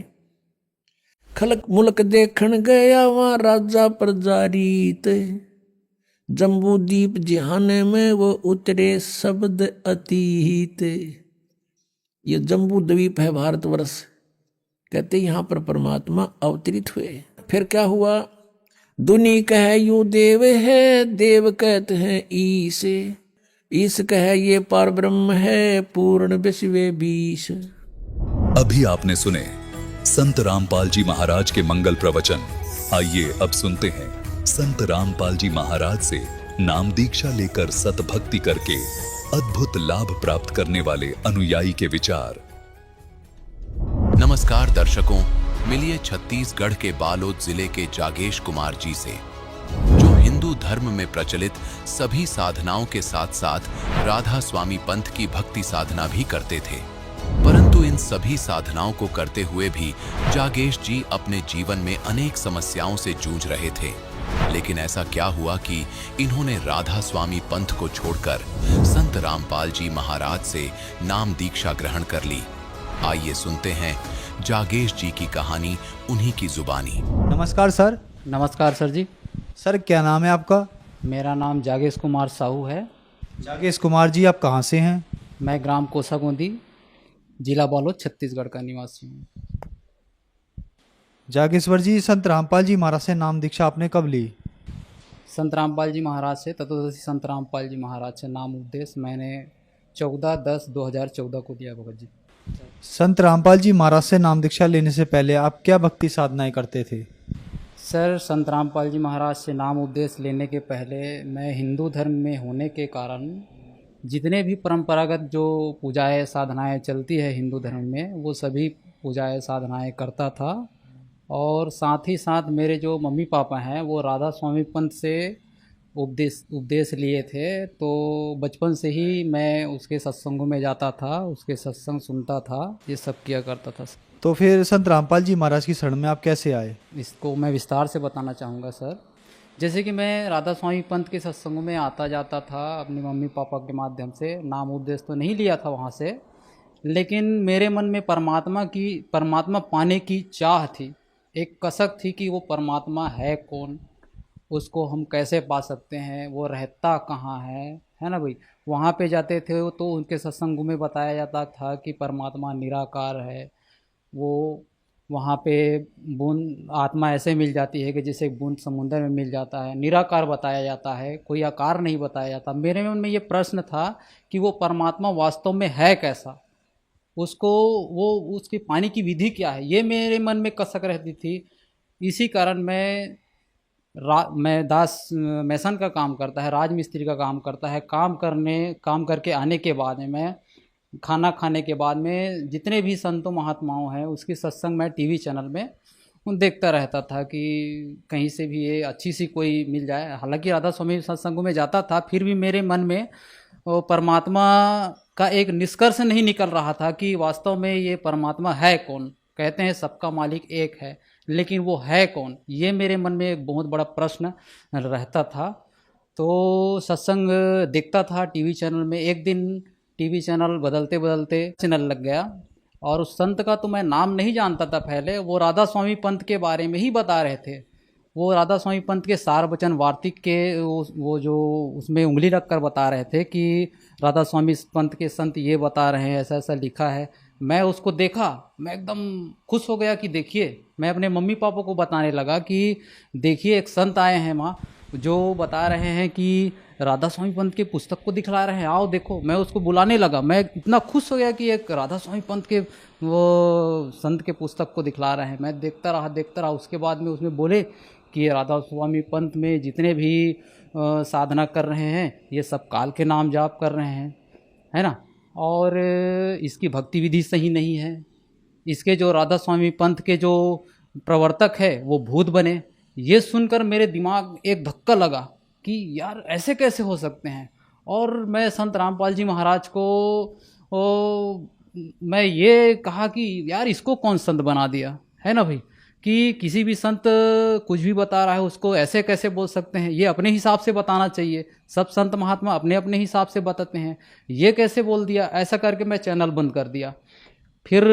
E: खलक मुल्क देखन गया वहां राजा प्रजारीत, जम्बू दीप जिहाने में वो उतरे शब्द अतीत। ये जम्बू द्वीप है भारतवर्ष, कहते यहाँ पर परमात्मा अवतरित हुए। फिर क्या हुआ, दुनी कहे यू देव है, देव कहते हैं ईश, ईश कहे ये पार ब्रह्म है, पूर्ण विश्व बीश।
F: अभी आपने सुने संत रामपाल जी महाराज के मंगल प्रवचन। आइए अब सुनते हैं संत रामपाल जी महाराज से नाम दीक्षा लेकर सतभक्ति करके अद्भुत लाभ प्राप्त करने वाले अनुयायी के विचार।
B: नमस्कार दर्शकों, मिलिए छत्तीसगढ़ के बालोद जिले के जागेश कुमार जी से, जो हिंदू धर्म में प्रचलित सभी साधनाओं के साथ साथ राधा स्वामी पंथ की भक्ति साधना भी करते थे। परंतु इन सभी साधनाओं को करते हुए भी जागेश जी अपने जीवन में अनेक समस्याओं से जूझ रहे थे। लेकिन ऐसा क्या हुआ कि इन्होंने राधा स्वामी पंथ को छोड़कर संत रामपाल जी महाराज से नाम दीक्षा ग्रहण कर ली। आइए सुनते हैं जागेश जी की कहानी उन्हीं की जुबानी।
C: नमस्कार सर।
G: नमस्कार सर जी।
C: सर क्या नाम है आपका?
G: मेरा नाम जागेश कुमार साहू है।
C: जागेश कुमार जी, आप कहाँ से हैं?
G: मैं ग्राम कोसागोंदी, जिला बालोद, छत्तीसगढ़ का निवासी हूँ।
C: जागेश्वर जी, संत रामपाल जी महाराज से नाम दीक्षा आपने कब ली?
G: संत रामपाल जी महाराज से, तत्वदर्शी संत रामपाल जी महाराज से नाम उपदेश मैंने 14/10/2014 को दिया भगत जी।
C: संत रामपाल जी महाराज से नाम दीक्षा लेने से पहले आप क्या भक्ति साधनाएं करते थे?
G: सर, संत रामपाल जी महाराज से नाम उपदेश लेने के पहले मैं हिंदू धर्म में होने के कारण जितने भी परंपरागत जो पूजाएं साधनाएं चलती है हिंदू धर्म में, वो सभी पूजाएं साधनाएं करता था। और साथ ही साथ मेरे जो मम्मी पापा हैं वो राधा स्वामी पंथ से उपदेश लिए थे, तो बचपन से ही मैं उसके सत्संगों में जाता था, उसके सत्संग सुनता था, ये सब किया करता था।
C: तो फिर संत रामपाल जी महाराज की शरण में आप कैसे आए?
G: इसको मैं विस्तार से बताना चाहूँगा सर। जैसे कि मैं राधा स्वामी पंथ के सत्संगों में आता जाता था अपने मम्मी पापा के माध्यम से, नाम उपदेश तो नहीं लिया था वहाँ से, लेकिन मेरे मन में परमात्मा पाने की चाह थी, एक कसक थी कि वो परमात्मा है कौन, उसको हम कैसे पा सकते हैं, वो रहता कहाँ है ना भाई। वहाँ पे जाते थे तो उनके सत्संगों में बताया जाता था कि परमात्मा निराकार है, वो वहाँ पे बूंद आत्मा ऐसे मिल जाती है कि जैसे एक बूंद समुद्र में मिल जाता है, निराकार बताया जाता है, कोई आकार नहीं बताया जाता। मेरे मन में ये प्रश्न था कि वो परमात्मा वास्तव में है कैसा, उसकी पाने की विधि क्या है, ये मेरे मन में कसक रहती थी। इसी कारण मैं मैसन का काम करता है, राजमिस्त्री का काम करता है, काम करके आने के बाद में मैं खाना खाने के बाद में जितने भी संतों महात्माओं हैं उसकी सत्संग मैं टीवी चैनल में देखता रहता था कि कहीं से भी ये अच्छी सी कोई मिल जाए। हालांकि राधा स्वामी सत्संगों में जाता था, फिर भी मेरे मन में वो परमात्मा का एक निष्कर्ष नहीं निकल रहा था कि वास्तव में ये परमात्मा है कौन। कहते हैं सबका मालिक एक है, लेकिन वो है कौन, ये मेरे मन में एक बहुत बड़ा प्रश्न रहता था। तो सत्संग देखता था टीवी चैनल में। एक दिन टीवी चैनल बदलते बदलते चैनल लग गया और उस संत का तो मैं नाम नहीं जानता था पहले, वो राधा स्वामी पंथ के बारे में ही बता रहे थे। वो राधा स्वामी पंथ के सार वचन वार्तिक के वो जो उसमें उंगली रख कर बता रहे थे कि राधा स्वामी पंथ के संत ये बता रहे हैं, ऐसा ऐसा लिखा है। मैं उसको देखा, मैं एकदम खुश हो गया कि देखिए, मैं अपने मम्मी पापा को बताने लगा कि देखिए एक संत आए हैं माँ, जो बता रहे हैं कि राधा स्वामी पंथ के पुस्तक को दिखला रहे हैं, आओ देखो। मैं उसको बुलाने लगा, मैं इतना खुश हो गया कि एक राधा स्वामी पंथ के वो संत के पुस्तक को दिखला रहे हैं। मैं देखता रहा। उसके बाद में उसमें बोले कि राधा स्वामी पंथ में जितने भी साधना कर रहे हैं ये सब काल के नाम जाप कर रहे हैं, है ना, और इसकी भक्ति विधि सही नहीं है। इसके जो राधा स्वामी पंथ के जो प्रवर्तक है वो भूत बने। ये सुनकर मेरे दिमाग एक धक्का लगा कि यार ऐसे कैसे हो सकते हैं। और मैं संत रामपाल जी महाराज को मैं ये कहा कि यार इसको कौन संत बना दिया, है ना भाई, कि किसी भी संत कुछ भी बता रहा है उसको ऐसे कैसे बोल सकते हैं, ये अपने हिसाब से बताना चाहिए। सब संत महात्मा अपने अपने हिसाब से बताते हैं, ये कैसे बोल दिया। ऐसा करके मैं चैनल बंद कर दिया। फिर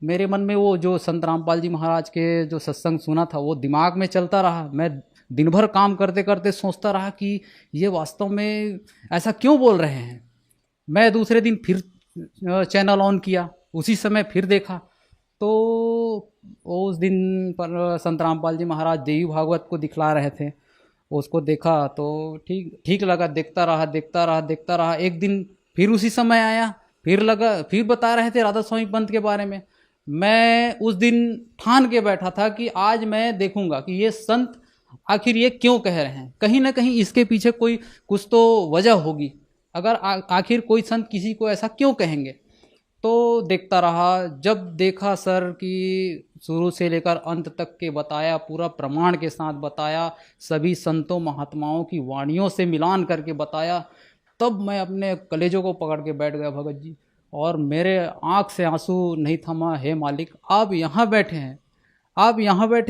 G: मेरे मन में वो जो संत रामपाल जी महाराज के जो सत्संग सुना था वो दिमाग में चलता रहा। मैं दिन भर काम करते करते सोचता रहा कि ये वास्तव में ऐसा क्यों बोल रहे हैं। मैं दूसरे दिन फिर चैनल ऑन किया, उसी समय फिर देखा तो उस दिन पर संत रामपाल जी महाराज देवी भागवत को दिखला रहे थे। उसको देखा तो ठीक लगा, देखता रहा। एक दिन फिर उसी समय आया, फिर बता रहे थे राधा स्वामी पंथ के बारे में। मैं उस दिन ठान के बैठा था कि आज मैं देखूंगा कि ये संत आखिर ये क्यों कह रहे हैं। कहीं ना कहीं इसके पीछे कुछ तो वजह होगी। अगर आखिर कोई संत किसी को ऐसा क्यों कहेंगे। तो देखता रहा। जब देखा सर कि शुरू से लेकर अंत तक के बताया, पूरा प्रमाण के साथ बताया, सभी संतों महात्माओं की वाणियों से मिलान करके बताया, तब मैं अपने कलेजों को पकड़ के बैठ गया भगत जी। और मेरे आँख से आंसू नहीं थमा। हे मालिक, आप यहाँ बैठे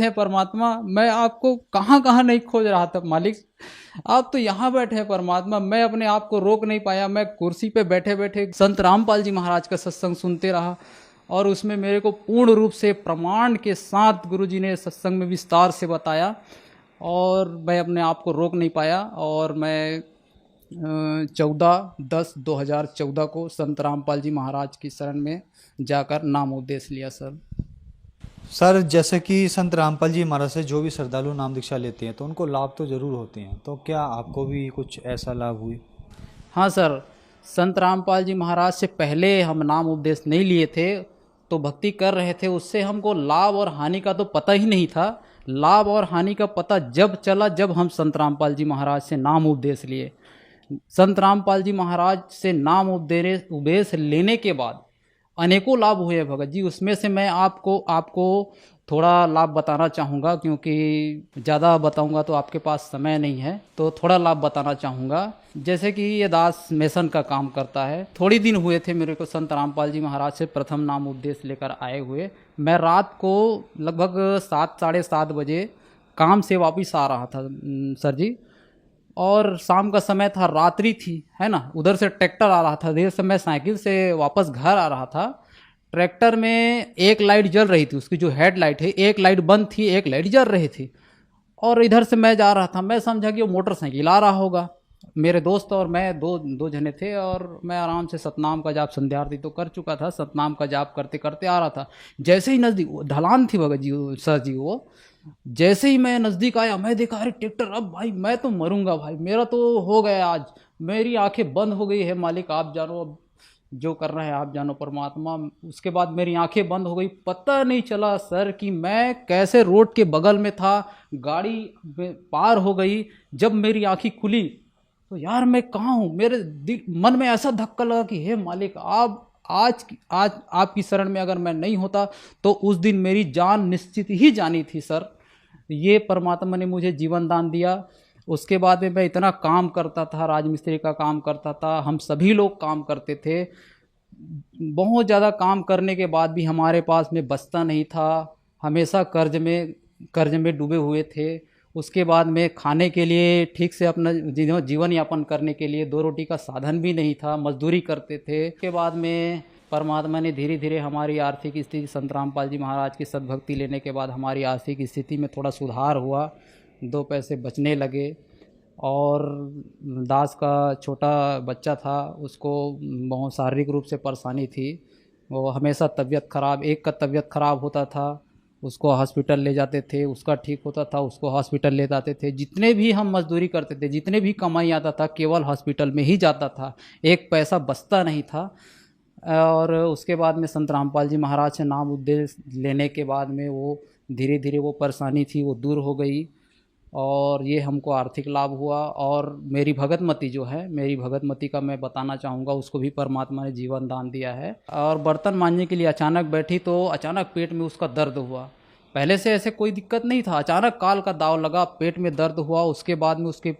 G: हैं परमात्मा। मैं आपको कहाँ नहीं खोज रहा था मालिक, आप तो यहाँ बैठे हैं परमात्मा। मैं अपने आप को रोक नहीं पाया। मैं कुर्सी पे बैठे बैठे संत रामपाल जी महाराज का सत्संग सुनते रहा और उसमें मेरे को पूर्ण रूप से प्रमाण के साथ गुरुजी ने सत्संग में विस्तार से बताया और मैं अपने आप को रोक नहीं पाया। और मैं 14/10/2014 को संत रामपाल जी महाराज की शरण में जाकर नाम उपदेश लिया।
C: सर जैसे कि संत रामपाल जी महाराज से जो भी श्रद्धालु नाम दीक्षा लेते हैं तो उनको लाभ तो ज़रूर होते हैं, तो क्या आपको भी कुछ ऐसा लाभ हुई?
G: हाँ सर, संत रामपाल जी महाराज से पहले हम नाम उपदेश नहीं लिए थे तो भक्ति कर रहे थे, उससे हमको लाभ और हानि का तो पता ही नहीं था। लाभ और हानि का पता जब चला जब हम संत रामपाल जी महाराज से नाम उपदेश लिए। संत रामपाल जी महाराज से नाम उपदेश लेने के बाद अनेकों लाभ हुए भगत जी। उसमें से मैं आपको थोड़ा लाभ बताना चाहूँगा, क्योंकि ज़्यादा बताऊँगा तो आपके पास समय नहीं है, तो थोड़ा लाभ बताना चाहूँगा। जैसे कि ये दास मेसन का काम करता है। थोड़ी दिन हुए थे मेरे को संत रामपाल जी महाराज से प्रथम नाम उपदेश लेकर आए हुए। मैं रात को लगभग 7 साढ़े 7 बजे काम से वापस आ रहा था सर जी, और शाम का समय था, रात्रि थी, है ना। उधर से ट्रैक्टर आ रहा था, देर से मैं साइकिल से वापस घर आ रहा था। ट्रैक्टर में एक लाइट जल रही थी, उसकी जो हेडलाइट है, एक लाइट बंद थी, एक लाइट जल रही थी। और इधर से मैं जा रहा था, मैं समझा कि वो मोटरसाइकिल आ रहा होगा। मेरे दोस्त और मैं दो जने थे, और मैं आराम से सतनाम का जाप संध्या आरती तो कर चुका था, सतनाम का जाप करते करते आ रहा था। जैसे ही नज़दीक ढलान थी भगत जी सर जी, वो जैसे ही मैं नज़दीक आया, मैं देखा अरे ट्रैक्टर, अब भाई मैं तो मरूंगा भाई, मेरा तो हो गया आज, मेरी आंखें बंद हो गई है। मालिक आप जानो, अब जो कर रहा है आप जानो परमात्मा। उसके बाद मेरी आंखें बंद हो गई, पता नहीं चला सर कि मैं कैसे रोड के बगल में था, गाड़ी पार हो गई। जब मेरी आंखें खुली तो यार मैं कहाँ हूँ, मेरे मन में ऐसा धक्का लगा कि हे मालिक, आप आज आपकी शरण में अगर मैं नहीं होता तो उस दिन मेरी जान निश्चित ही जानी थी सर। ये परमात्मा ने मुझे जीवन दान दिया। उसके बाद में मैं इतना काम करता था, राजमिस्त्री का काम करता था, हम सभी लोग काम करते थे। बहुत ज़्यादा काम करने के बाद भी हमारे पास में बचता नहीं था, हमेशा कर्ज में डूबे हुए थे। उसके बाद में खाने के लिए, ठीक से अपना जीवन यापन करने के लिए 2 रोटी का साधन भी नहीं था, मजदूरी करते थे। उसके बाद में परमात्मा ने धीरे धीरे हमारी आर्थिक स्थिति, संत रामपाल जी महाराज की सद्भक्ति लेने के बाद हमारी आर्थिक स्थिति में थोड़ा सुधार हुआ, 2 पैसे बचने लगे। और दास का छोटा बच्चा था, उसको बहुत शारीरिक रूप से परेशानी थी, वो हमेशा तबीयत ख़राब, एक का तबीयत ख़राब होता था उसको हॉस्पिटल ले जाते थे, उसका ठीक होता था उसको हॉस्पिटल ले जाते थे। जितने भी हम मजदूरी करते थे, जितने भी कमाई आता था, केवल हॉस्पिटल में ही जाता था, 1 पैसा बचता नहीं था। और उसके बाद में संत रामपाल जी महाराज से नाम उपदेश लेने के बाद में वो धीरे धीरे वो परेशानी थी वो दूर हो गई, और ये हमको आर्थिक लाभ हुआ। और मेरी भगतमती जो है, मेरी भगतमती का मैं बताना चाहूँगा, उसको भी परमात्मा ने जीवन दान दिया है। और बर्तन मांजने के लिए अचानक बैठी तो अचानक पेट में उसका दर्द हुआ। पहले से ऐसे कोई दिक्कत नहीं था, अचानक काल का दाव लगा, पेट में दर्द हुआ। उसके बाद में उसके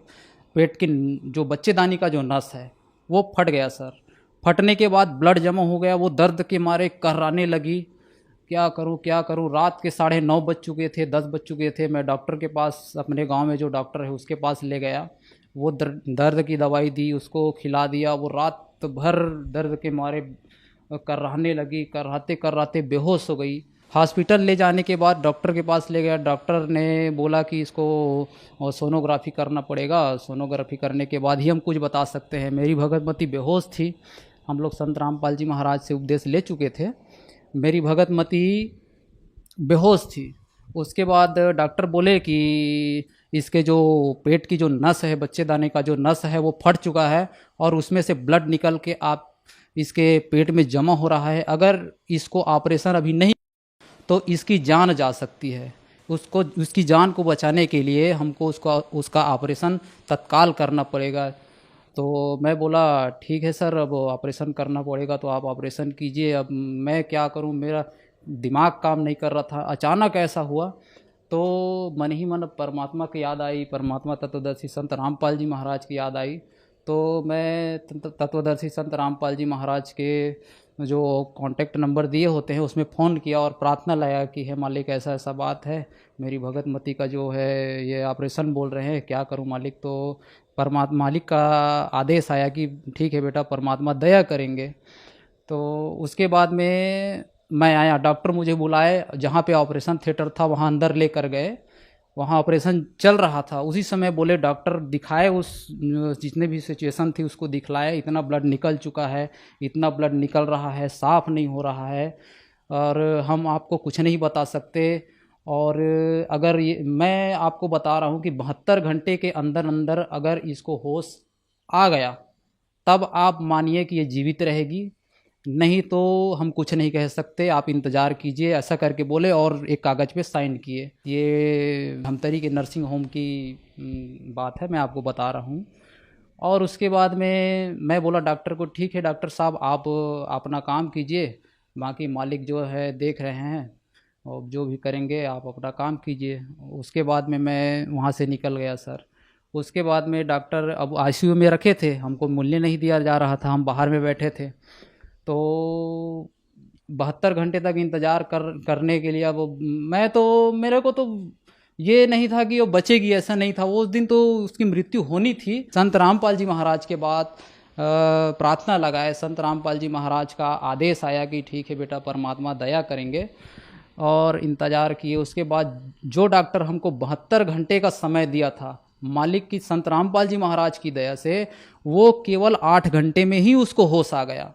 G: पेट की जो बच्चेदानी का जो नस है वो फट गया सर। फटने के बाद ब्लड जमा हो गया, वो दर्द के मारे कर्राने लगी, क्या करूं। रात के 9:30 बज चुके थे, 10 बज चुके थे। मैं डॉक्टर के पास, अपने गांव में जो डॉक्टर है उसके पास ले गया, वो दर्द की दवाई दी, उसको खिला दिया। वो रात भर दर्द के मारे कर्राने लगी, कर्राते बेहोश हो गई। हॉस्पिटल ले जाने के बाद डॉक्टर के पास ले गया, डॉक्टर ने बोला कि इसको सोनोग्राफी करना पड़ेगा, सोनोग्राफी करने के बाद ही हम कुछ बता सकते हैं। मेरी भगतमती बेहोश थी, हम लोग संत रामपाल जी महाराज से उपदेश ले चुके थे, मेरी भगतमती बेहोश थी। उसके बाद डॉक्टर बोले कि इसके जो पेट की जो नस है, बच्चेदाने का जो नस है वो फट चुका है, और उसमें से ब्लड निकल के आप इसके पेट में जमा हो रहा है। अगर इसको ऑपरेशन अभी नहीं तो इसकी जान जा सकती है। उसकी जान को बचाने के लिए हमको उसका ऑपरेशन तत्काल करना पड़ेगा। तो मैं बोला ठीक है सर, अब ऑपरेशन करना पड़ेगा तो आप ऑपरेशन कीजिए। अब मैं क्या करूं, मेरा दिमाग काम नहीं कर रहा था, अचानक ऐसा हुआ। तो मन ही मन परमात्मा की याद आई, परमात्मा तत्वदर्शी संत रामपाल जी महाराज की याद आई। तो मैं तत्वदर्शी संत रामपाल जी महाराज के जो कांटेक्ट नंबर दिए होते हैं उसमें फ़ोन किया और प्रार्थना लाया कि हे मालिक, ऐसा ऐसा बात है, मेरी भगतमती का जो है ये ऑपरेशन बोल रहे हैं, क्या करूं मालिक। तो मालिक का आदेश आया कि ठीक है बेटा, परमात्मा दया करेंगे। तो उसके बाद में मैं आया, डॉक्टर मुझे बुलाए, जहाँ पे ऑपरेशन थिएटर था वहाँ अंदर लेकर गए, वहाँ ऑपरेशन चल रहा था। उसी समय बोले डॉक्टर दिखाए, उस जितने भी सिचुएशन थी उसको दिखलाए, इतना ब्लड निकल चुका है, इतना ब्लड निकल रहा है, साफ़ नहीं हो रहा है, और हम आपको कुछ नहीं बता सकते। और अगर ये मैं आपको बता रहा हूँ कि 72 घंटे के अंदर अंदर अगर इसको होश आ गया तब आप मानिए कि ये जीवित रहेगी, नहीं तो हम कुछ नहीं कह सकते, आप इंतज़ार कीजिए, ऐसा करके बोले और एक कागज़ पे साइन किए। ये धमतरी के नर्सिंग होम की बात है, मैं आपको बता रहा हूँ। और उसके बाद में मैं बोला डॉक्टर को, ठीक है डॉक्टर साहब, आप अपना काम कीजिए, बाकी मालिक जो है देख रहे हैं और जो भी करेंगे आप अपना काम कीजिए। उसके बाद में मैं वहाँ से निकल गया सर। उसके बाद में डॉक्टर अब आईसीयू में रखे थे, हमको मिलने नहीं दिया जा रहा था, हम बाहर में बैठे थे। तो 72 घंटे तक इंतज़ार करने के लिए अब मेरे को तो ये नहीं था कि वो बचेगी, ऐसा नहीं था। उस दिन तो उसकी मृत्यु होनी थी। संत रामपाल जी महाराज के बाद प्रार्थना लगाए, संत रामपाल जी महाराज का आदेश आया कि ठीक है बेटा, परमात्मा दया करेंगे, और इंतज़ार किए। उसके बाद जो डॉक्टर हमको 72 घंटे का समय दिया था, मालिक की संत रामपाल जी महाराज की दया से वो केवल 8 घंटे में ही उसको होश आ गया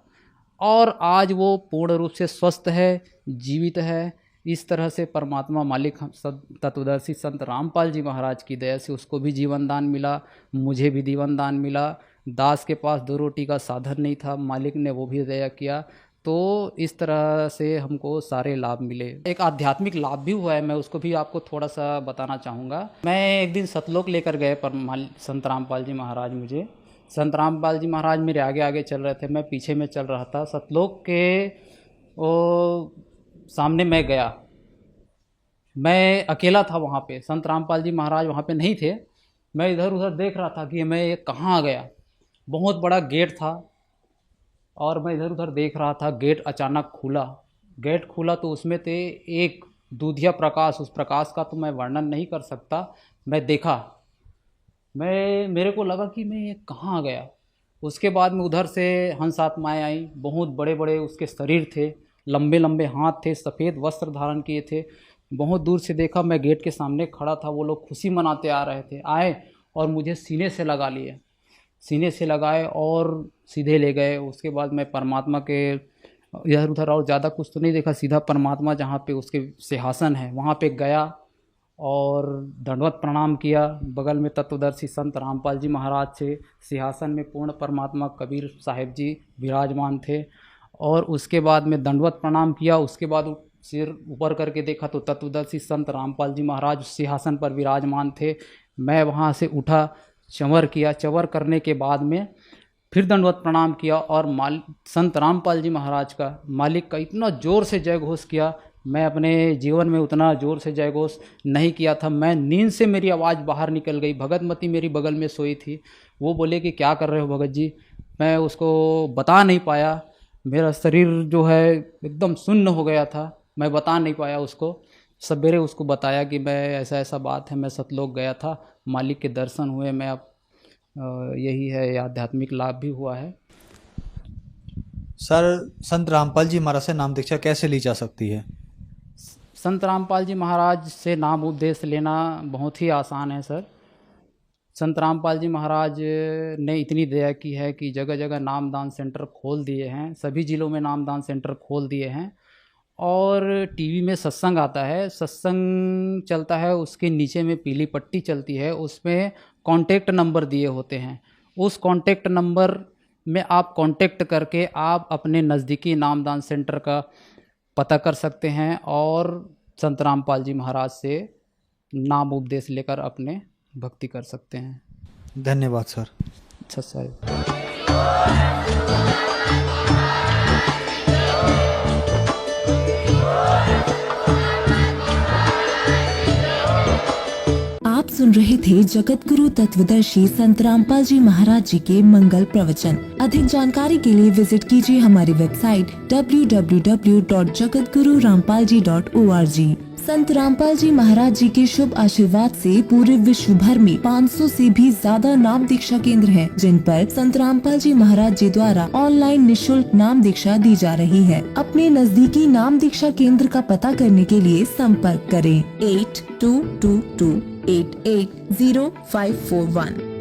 G: और आज वो पूर्ण रूप से स्वस्थ है, जीवित है। इस तरह से परमात्मा मालिक तत्वदर्शी संत रामपाल जी महाराज की दया से उसको भी जीवन दान मिला, मुझे भी जीवन दान मिला। दास के पास 2 रोटी का साधन नहीं था, मालिक ने वो भी दया किया। तो इस तरह से हमको सारे लाभ मिले। एक आध्यात्मिक लाभ भी हुआ है, मैं उसको भी आपको थोड़ा सा बताना चाहूँगा। मैं एक दिन सतलोक लेकर गए संत रामपाल जी महाराज मुझे। संत रामपाल जी महाराज मेरे आगे आगे चल रहे थे, मैं पीछे में चल रहा था। सतलोक के सामने मैं गया, मैं अकेला था वहाँ पे, संत रामपाल जी महाराज वहाँ पे नहीं थे। मैं इधर उधर देख रहा था कि मैं कहाँ आ गया। बहुत बड़ा गेट था और मैं इधर उधर देख रहा था। गेट अचानक खुला, गेट खुला तो उसमें थे एक दूधिया प्रकाश। उस प्रकाश का तो मैं वर्णन नहीं कर सकता। मैं देखा, मेरे को लगा कि मैं ये कहाँ आ गया। उसके बाद में उधर से हंस आत्माएँ आई, बहुत बड़े बड़े उसके शरीर थे, लंबे लंबे हाथ थे, सफ़ेद वस्त्र धारण किए थे। बहुत दूर से देखा, मैं गेट के सामने खड़ा था, वो लोग खुशी मनाते आ रहे थे। आए और मुझे सीने से लगा लिए, सीने से लगाए और सीधे ले गए। उसके बाद मैं परमात्मा के इधर उधर और ज़्यादा कुछ तो नहीं देखा, सीधा परमात्मा जहाँ पे उसके सिंहासन है वहाँ पे गया और दंडवत प्रणाम किया। बगल में तत्वदर्शी संत रामपाल जी महाराज से सिंहासन में पूर्ण परमात्मा कबीर साहिब जी विराजमान थे। और उसके बाद में दंडवत प्रणाम किया। उसके बाद सिर ऊपर करके देखा तो तत्वदर्शी संत रामपाल जी महाराज सिंहासन पर विराजमान थे। मैं वहाँ से उठा, चंवर किया। चंवर करने के बाद में फिर दंडवत प्रणाम किया और संत रामपाल जी महाराज का, मालिक का इतना ज़ोर से जय घोष किया। मैं अपने जीवन में उतना ज़ोर से जय घोष नहीं किया था। मैं नींद से मेरी आवाज़ बाहर निकल गई। भगतमती मेरी बगल में सोई थी, वो बोले कि क्या कर रहे हो भगत जी। मैं उसको बता नहीं पाया, मेरा शरीर जो है एकदम सुन्न हो गया था, मैं बता नहीं पाया उसको। सवेरे उसको बताया कि मैं ऐसा ऐसा बात है, मैं सतलोक गया था, मालिक के दर्शन हुए, मैं अब यही है, आध्यात्मिक लाभ भी हुआ है।
C: सर, संत रामपाल जी महाराज से नाम दीक्षा कैसे ली जा सकती है?
G: संत रामपाल जी महाराज से नाम उपदेश लेना बहुत ही आसान है सर। संत रामपाल जी महाराज ने इतनी दया की है कि जगह जगह नामदान सेंटर खोल दिए हैं, सभी ज़िलों में नामदान सेंटर खोल दिए हैं। और टीवी में सत्संग आता है, सत्संग चलता है, उसके नीचे में पीली पट्टी चलती है, उसमें कॉन्टेक्ट नंबर दिए होते हैं। उस कॉन्टेक्ट नंबर में आप कॉन्टेक्ट करके आप अपने नज़दीकी नामदान सेंटर का पता कर सकते हैं और संत रामपाल जी महाराज से नाम उपदेश लेकर अपने भक्ति कर सकते हैं।
C: धन्यवाद सर।
G: अच्छा सर।
H: आप सुन रहे थे जगत गुरु तत्वदर्शी संत रामपाल जी महाराज जी के मंगल प्रवचन। अधिक जानकारी के लिए विजिट कीजिए हमारी वेबसाइट www.jagatgururampalji.org। संत रामपाल जी महाराज जी के शुभ आशीर्वाद से पूरे विश्व भर में 500 से भी ज्यादा नाम दीक्षा केंद्र हैं, जिन पर संत रामपाल जी महाराज जी द्वारा ऑनलाइन निशुल्क नाम दीक्षा दी जा रही है। अपने नजदीकी नाम दीक्षा केंद्र का पता करने के लिए संपर्क करें 8222880541।